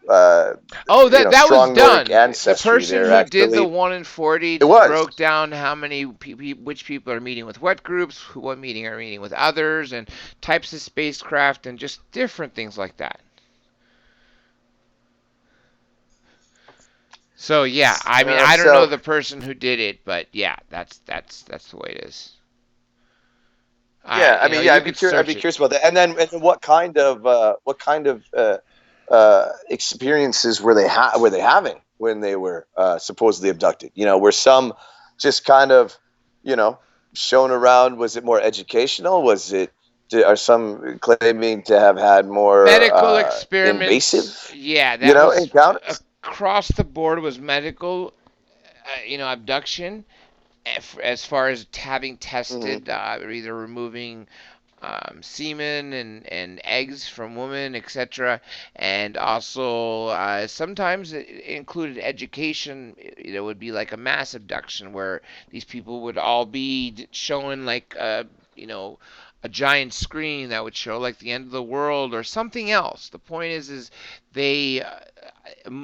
uh, Oh, that was strong Nordic done. The ancestry. person They're who did the actually, 1 in 40 it was broke down how many which people are meeting with what groups, what meeting are meeting with others, and types of spacecraft, and just different things like that. So yeah, I mean, I don't know so the person who did it, but yeah, that's the way it is. yeah. I mean, yeah. You I'd be could curious. I'd search be it. curious about that. And then what kind of experiences were they having when they were supposedly abducted? Were some just kind of you know shown around? Was it more educational? Are some claiming to have had more Medical experiments, invasive yeah, that was encounters? across the board was medical, abduction, as far as having Hmm. tested, either removing semen and eggs from women, etc. And also sometimes it included education. It would be like a mass abduction where these people would all be showing like a giant screen that would show like the end of the world or something else. The point is they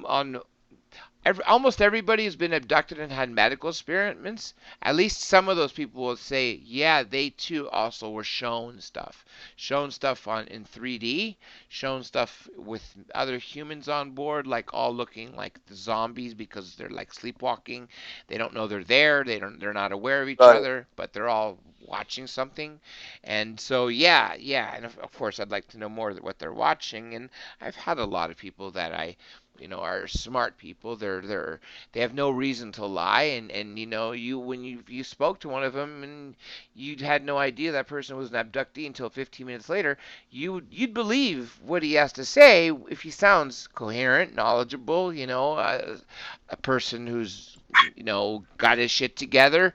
on almost everybody who's been abducted and had medical experiments, at least some of those people will say, yeah, they too also were shown stuff on in 3D, shown stuff with other humans on board, like all looking like the zombies because they're like sleepwalking. They don't know they're there. They're not aware of each Right. other, but they're all watching something. And so yeah, yeah, and of course I'd like to know more what they're watching. And I've had a lot of people that I are smart people. They have no reason to lie, and you when you spoke to one of them and you had no idea that person was an abductee until 15 minutes later, you'd believe what he has to say if he sounds coherent, knowledgeable, a person who's got his shit together.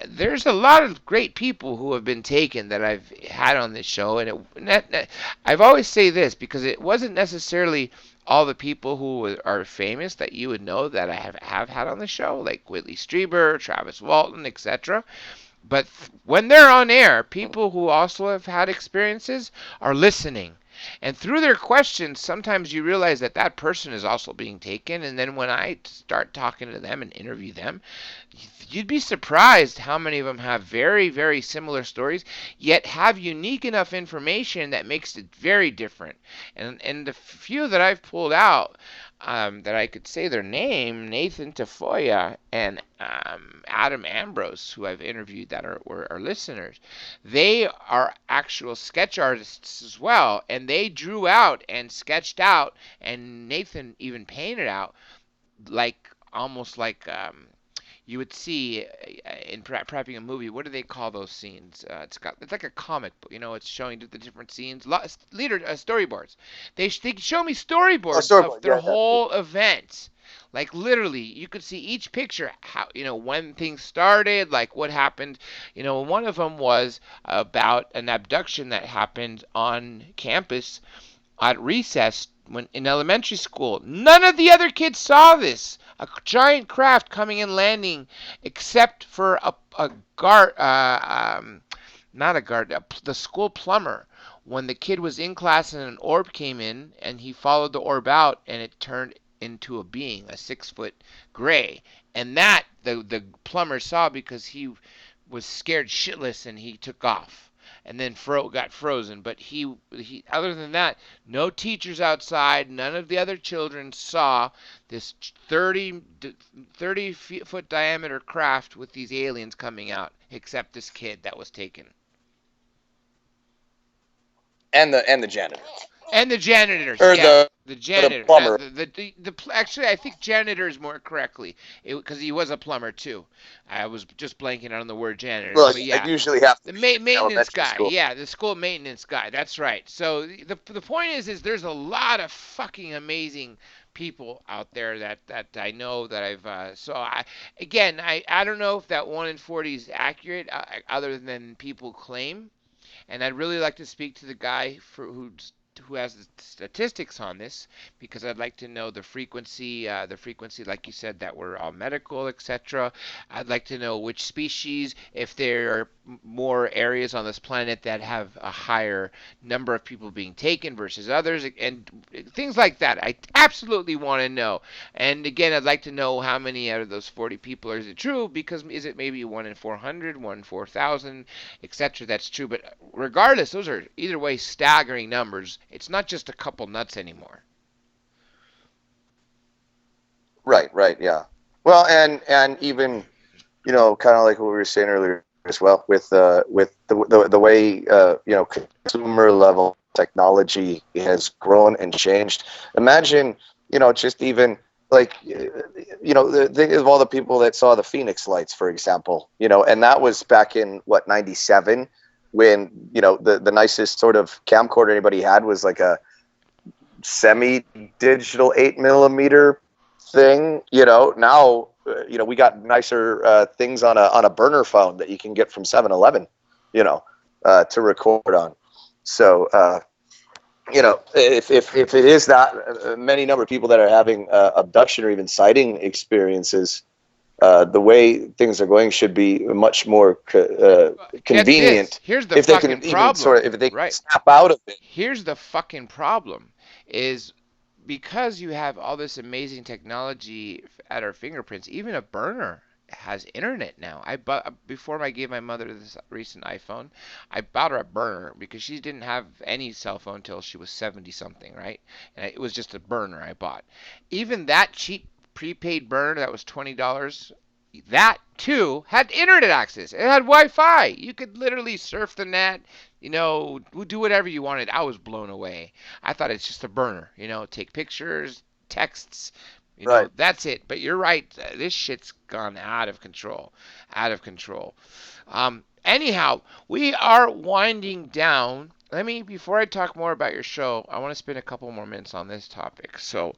There's a lot of great people who have been taken that I've had on this show, and I've always say this because it wasn't necessarily all the people who are famous that you would know that I have had on the show, like Whitley Strieber, Travis Walton, etc. But when they're on air, people who also have had experiences are listening. And through their questions, sometimes you realize that that person is also being taken. And then when I start talking to them and interview them, you'd be surprised how many of them have very, very similar stories, yet have unique enough information that makes it very different. And the few that I've pulled out, that I could say their name, Nathan Tafoya and Adam Ambrose, who I've interviewed that are listeners, they are actual sketch artists as well, and they drew out and sketched out, and Nathan even painted out like almost like you would see in prepping a movie. What do they call those scenes? It's like a comic book. It's showing the different scenes. Storyboards. They show me Oh, storyboards of storyboard. their Yeah, yeah. whole event. Like literally, you could see each picture, how when things started, like what happened. One of them was about an abduction that happened on campus at recess when in elementary school. None of the other kids saw this. A giant craft coming and landing, except for a guard, not a guard, the school plumber. When the kid was in class and an orb came in, and he followed the orb out, and it turned into a being, a 6 foot gray, and that the plumber saw because he was scared shitless and he took off and then got frozen. But he other than that, no teachers outside, none of the other children saw this 30 foot diameter craft with these aliens coming out, except this kid that was taken. And the janitor And the janitors, or yeah, the the the janitor. plumber. Actually, I think janitor is more correctly, because he was a plumber too. I was just blanking on the word janitor, Well, but I yeah, usually have to the be in maintenance elementary guy. school. Yeah, the school maintenance guy. That's right. So the point is there's a lot of fucking amazing people out there that I know that I've so I again I don't know if that 1 in 40 is accurate, other than people claim. And I'd really like to speak to the guy who has the statistics on this, because I'd like to know the frequency, like you said, that were all medical, etc. I'd like to know which species, if there are more areas on this planet that have a higher number of people being taken versus others, and things like that. I absolutely want to know. And again, I'd like to know how many out of those 40 people is it true, because is it maybe 1 in 400, 1 in 4,000, etc. That's true. But regardless, those are either way staggering numbers. It's not just a couple nuts anymore. Right, right, yeah. Well, and even kind of like what we were saying earlier as well, with the way consumer level technology has grown and changed. Imagine just even like think of all the people that saw the Phoenix lights, for example. And that was back in what, 97, when the nicest sort of camcorder anybody had was like a semi-digital 8 millimeter thing. Now we got nicer things on a burner phone that you can get from 7-Eleven, to record on. So if it is that many number of people that are having abduction or even sighting experiences, the way things are going should be much more Get this. convenient Here's the if they can fucking even problem. if they can Right. snap out of it. Here's the fucking problem is because you have all this amazing technology at our fingerprints, even a burner has internet now. I bought before I gave my mother this recent iPhone, I bought her a burner because she didn't have any cell phone till she was 70 something, right? And it was just a burner I bought. Even that cheap prepaid burner that was $20, that too had internet access. It had Wi-Fi. You could literally surf the net, do whatever you wanted. I was blown away. I thought it's just a burner, take pictures, texts, Right. that's it. But you're right. This shit's gone out of control. Out of control. Anyhow, we are winding down. Before I talk more about your show, I want to spend a couple more minutes on this topic. So,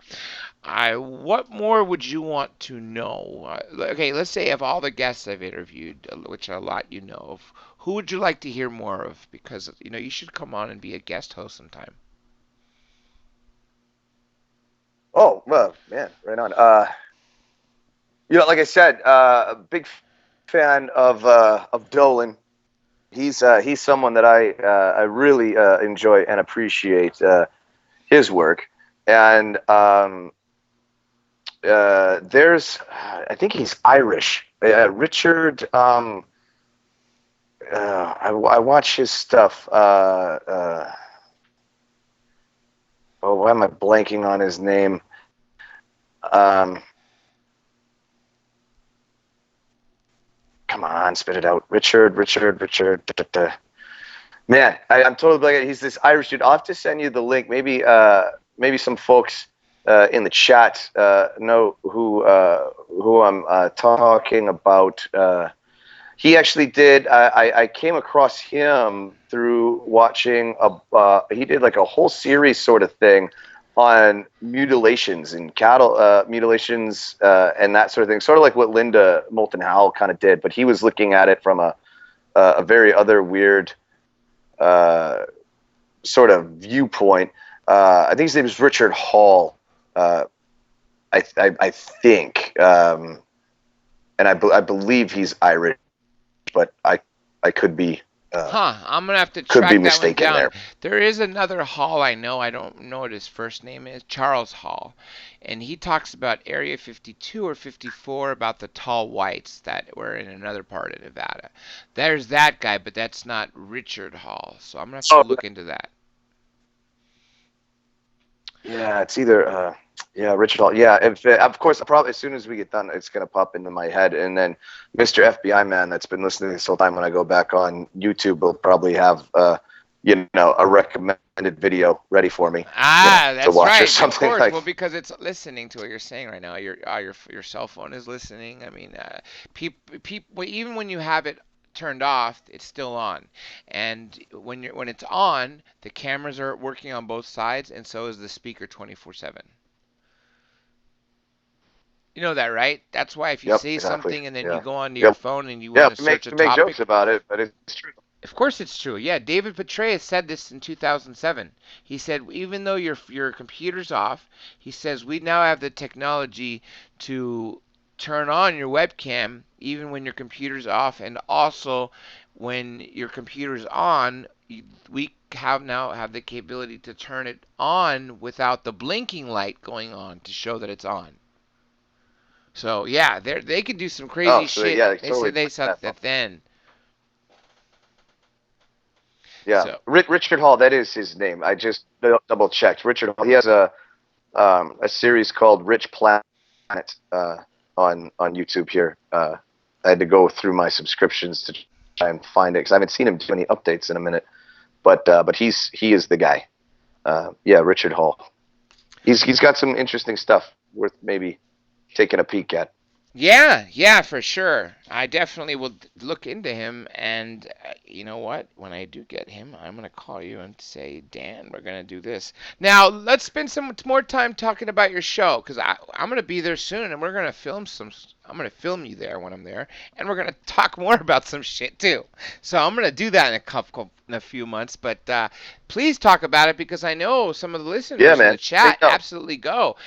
what more would you want to know? Okay, let's say of all the guests I've interviewed, which a lot you know of, who would you like to hear more of? Because you should come on and be a guest host sometime. Oh, well, man, right on. Like I said, a big fan of Dolan. He's someone that I really enjoy and appreciate his work. And there's I think he's Irish. Richard. I watch his stuff. Oh, why am I blanking on his name? Um, Come on, spit it out. Richard. Da, da, da. Man, I'm totally blanking. He's this Irish dude. I'll have to send you the link. Maybe some folks in the chat know who I'm talking about. He actually did. I came across him through watching he did like a whole series sort of thing on mutilations and cattle mutilations and that sort of thing. Sort of like what Linda Moulton Howell kind of did, but he was looking at it from a very other weird sort of viewpoint. I think his name is Richard Hall. I think, and I believe he's Irish, but I could be I'm gonna have to could be track that one mistaken down. there. There is another Hall I know. I don't know what his first name is. Charles Hall, and he talks about Area 52 or 54 about the tall whites that were in another part of Nevada. There's that guy, but that's not Richard Hall. So I'm gonna have to Oh, look into that. yeah, it's either yeah, Richard Hall. Yeah, if of course, probably as soon as we get done, it's gonna pop into my head, and then Mr. FBI man that's been listening this whole time, when I go back on YouTube, will probably have a recommended video ready for me, Ah, to that's watch or right. Of something course. like. Well, because it's listening to what you're saying right now. Your cell phone is listening. I mean, people even when you have it turned off, it's still on. And when it's on, the cameras are working on both sides, and so is the speaker 24/7. You know that, right? That's why if you Yep, say exactly. something and then you Yeah. go onto your Yep. phone and you want Yeah. to We make search a we make jokes topic, about it, but it's true. of course it's true. Yeah, David Petraeus said this in 2007. He said even though your computer's off, he says we now have the technology to turn on your webcam even when your computer's off, and also when your computer's on, we have the capability to turn it on without the blinking light going on to show that it's on. So yeah, they can do some Oh, crazy so shit. yeah, They said totally. they saw that then. Yeah, So Richard Hall. That is his name. I just double checked. Richard Hall. He has a series called Rich Planet on YouTube here. I had to go through my subscriptions to try and find it because I haven't seen him do any updates in a minute. But he is the guy. Yeah, Richard Hall. He's got some interesting stuff worth maybe taking a peek at. yeah, yeah, for sure. I definitely will look into him. And you know what? When I do get him, I'm going to call you and say, Dan, we're going to do this. Now, let's spend some more time talking about your show because I'm going to be there soon and we're going to film some. I'm going to film you there when I'm there. And we're going to talk more about some shit too. So I'm going to do that in a few months. But please talk about it because I know some of the Yeah, listeners in the man. Say chat no. absolutely go.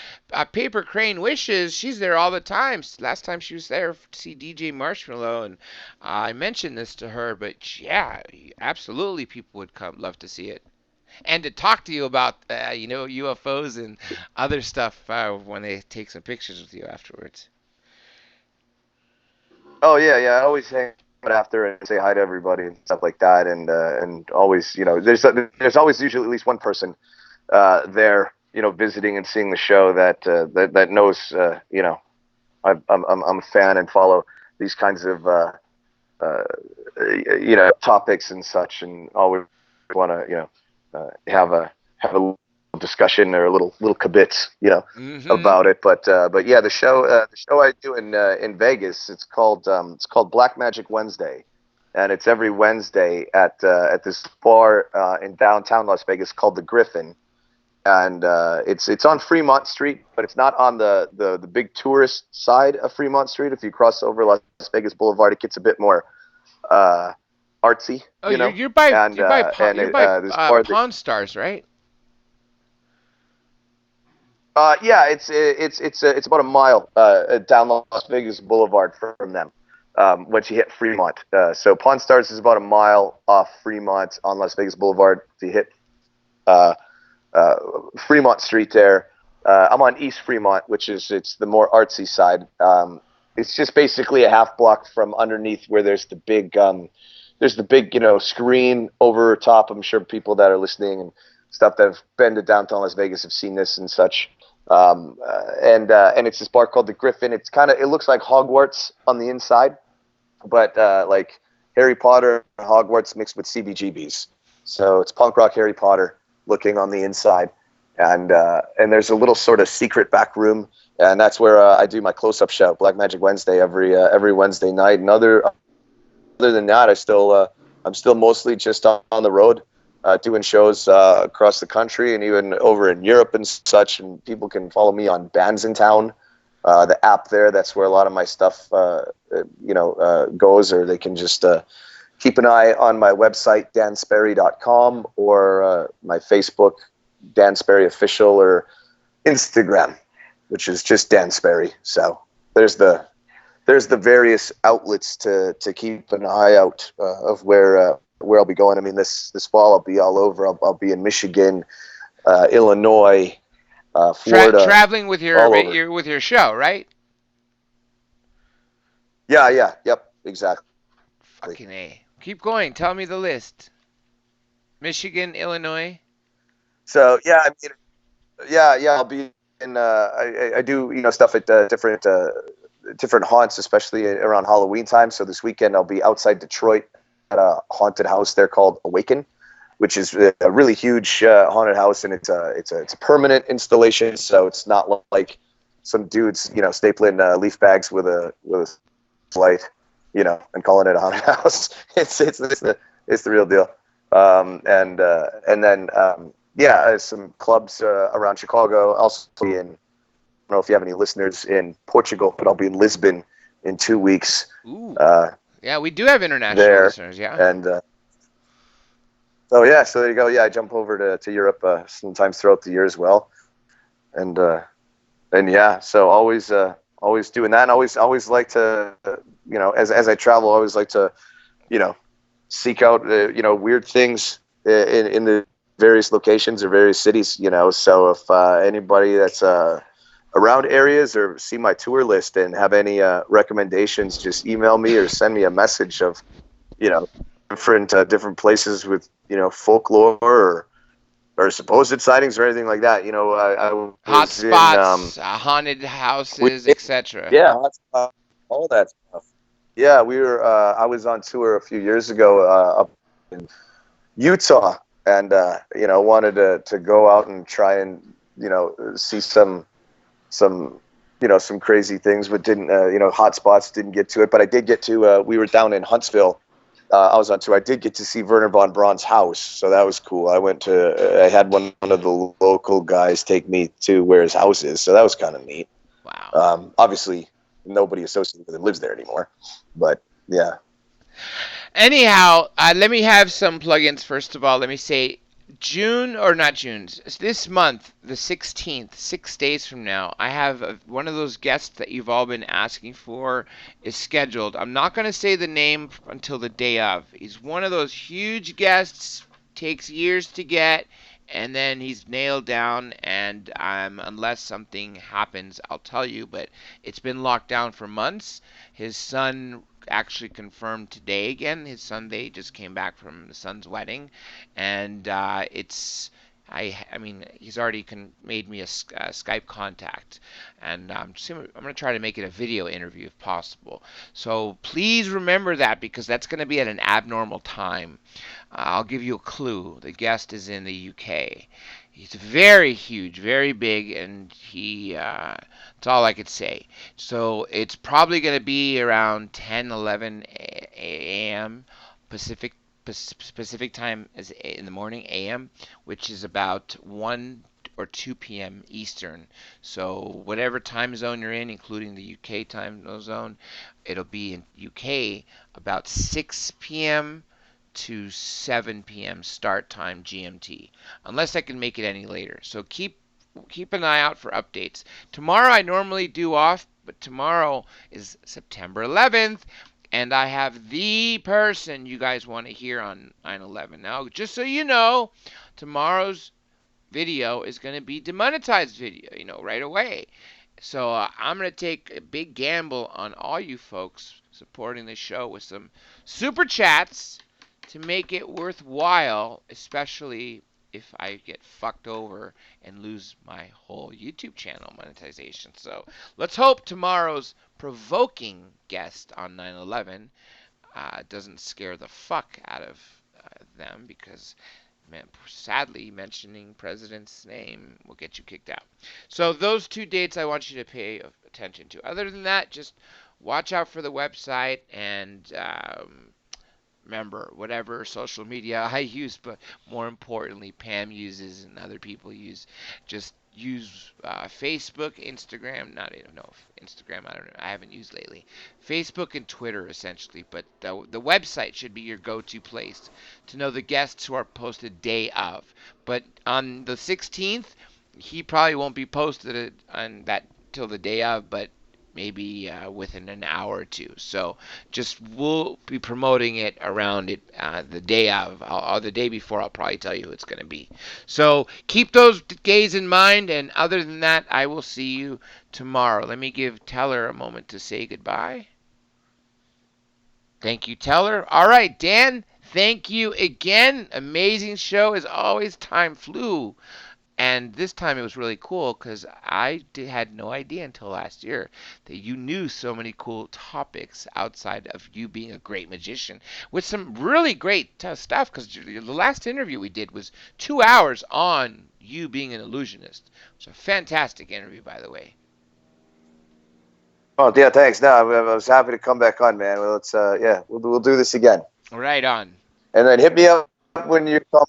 Paper Crane Wishes, she's there all the time. Last time she was there to see DJ Marshmallow, and I mentioned this to her, but yeah, absolutely, people would come, love to see it, and to talk to you about UFOs and other stuff when they take some pictures with you afterwards. Oh yeah. I always hang out after and say hi to everybody and stuff like that, and always there's always usually at least one person there, visiting and seeing the show that knows, I'm a fan and follow these kinds of uh, topics and such, and always want to have a little discussion or a little kibitz, Mm-hmm. about it. But yeah, the show I do in Vegas, it's called Black Magic Wednesday, and it's every Wednesday at this bar in downtown Las Vegas called the Griffin, and it's on Fremont Street, but it's not on the big tourist side of Fremont Street. If you cross over Las Vegas Boulevard, it gets a bit more uh, artsy, Oh, and this bar that Pawn Stars, right? yeah, it's about a mile down Las Vegas Boulevard from them. once you hit Fremont. So Pawn Stars is about a mile off Fremont on Las Vegas Boulevard. If you hit uh, uh, Fremont Street there, I'm on East Fremont, which is it's the more artsy side. It's just basically a half block from underneath where there's the big screen over top. I'm sure people that are listening and stuff that have been to downtown Las Vegas have seen this and such. And it's this bar called the Griffin. It looks like Hogwarts on the inside, but like Harry Potter and Hogwarts mixed with CBGBs. So it's punk rock Harry Potter looking on the inside, and there's a little sort of secret back room, and that's where I do my close-up show, Black Magic Wednesday, every Wednesday night. And other than that, I'm still mostly just on the road, doing shows across the country and even over in Europe and such. And people can follow me on Bands in Town, the app there. That's where a lot of my stuff, goes, or they can just keep an eye on my website, dansperry.com, or my Facebook, Dan Sperry Official, or Instagram, which is just Dan Sperry. So there's the various outlets to keep an eye out of where I'll be going. I mean, this fall I'll be all over. I'll be in Michigan, Illinois, Florida, Traveling with all over. your show, right? Yeah, yep, exactly. Fucking A. Keep going. Tell me the list. Michigan, Illinois. So yeah, I mean, yeah, I'll be in. I do stuff at different haunts, especially around Halloween time. So this weekend I'll be outside Detroit at a haunted house there called Awaken, which is a really huge haunted house, and it's a permanent installation. So it's not like some dudes stapling leaf bags with a light, and calling it a haunted house. It's the real deal. And then some clubs around Chicago. Also be in. I don't know if you have any listeners in Portugal, but I'll be in Lisbon in 2 weeks. Ooh. Yeah, we do have international there, listeners. Yeah. And so there you go. Yeah, I jump over to Europe sometimes throughout the year as well, and yeah, so always doing that. And always like to as I travel, I always like to seek out weird things in the various locations or various cities. So if anybody that's around areas or see my tour list and have any recommendations, just email me or send me a message of different places with folklore or supposed sightings or anything like that. I was hot spots, haunted houses, etc. Yeah, all that stuff. Yeah, we were. I was on tour a few years ago up in Utah, and wanted to go out and try and see some crazy things, but didn't hot spots, didn't get to it. But I did get to. We were down in Huntsville. I was on tour. I did get to see Werner von Braun's house, so that was cool. I had one of the local guys take me to where his house is, so that was kind of neat. Wow. Obviously, nobody associated with him lives there anymore, but yeah. Anyhow, let me have some plugins. First of all, let me say this month, the 16th, 6 days from now, I have one of those guests that you've all been asking for is scheduled. I'm not going to say the name until the day of. He's one of those huge guests, takes years to get, and then he's nailed down, and unless something happens, I'll tell you, but it's been locked down for months. His son actually confirmed today again. His Sunday just came back from the son's wedding, and I mean, he's already made me a Skype contact, and I'm going to try to make it a video interview if possible. So please remember that, because that's going to be at an abnormal time. I'll give you a clue. The guest is in the UK. He's very huge, very big, and that's all I could say. So it's probably going to be around 10, 11 a.m. Pacific time is in the morning, a.m., which is about 1 or 2 p.m. Eastern. So whatever time zone you're in, including the UK time zone, it'll be in UK about 6 p.m. to 7 p.m. start time GMT, unless I can make it any later. So keep an eye out for updates. Tomorrow I normally do off, but tomorrow is September 11th. And I have the person you guys want to hear on 9/11. Now, just so you know, tomorrow's video is going to be demonetized video, right away. So I'm going to take a big gamble on all you folks supporting the show with some super chats to make it worthwhile, especially if I get fucked over and lose my whole YouTube channel monetization. So let's hope tomorrow's provoking guest on 9/11 doesn't scare the fuck out of them, because sadly, mentioning president's name will get you kicked out. So those two dates I want you to pay attention to. Other than that, just watch out for the website and remember, whatever social media I use, but more importantly, Pam uses and other people use, just use Facebook, Instagram. Not no Instagram. I don't know. I haven't used lately. Facebook and Twitter essentially, but the website should be your go-to place to know the guests who are posted day of. But on the 16th, he probably won't be posted on that till the day of, but maybe within an hour or two. So just we'll be promoting it around it the day of, or the day before. I'll probably tell you who it's going to be. So keep those days in mind. And other than that, I will see you tomorrow. Let me give Teller a moment to say goodbye. Thank you, Teller. All right, Dan. Thank you again. Amazing show as always. Time flew. And this time it was really cool because had no idea until last year that you knew so many cool topics outside of you being a great magician with some really great stuff. Because the last interview we did was 2 hours on you being an illusionist. It's a fantastic interview, by the way. Oh yeah, thanks. No, I was happy to come back on, man. Well, let's we'll do this again. Right on. And then hit me up when you come.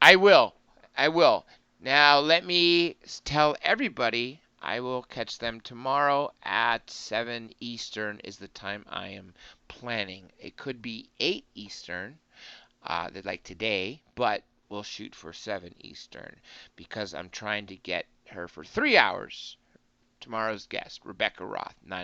I will. I will. Now, let me tell everybody I will catch them tomorrow at 7 Eastern is the time I am planning. It could be 8 Eastern, like today, but we'll shoot for 7 Eastern because I'm trying to get her for 3 hours. Tomorrow's guest, Rebecca Roth, 9/11.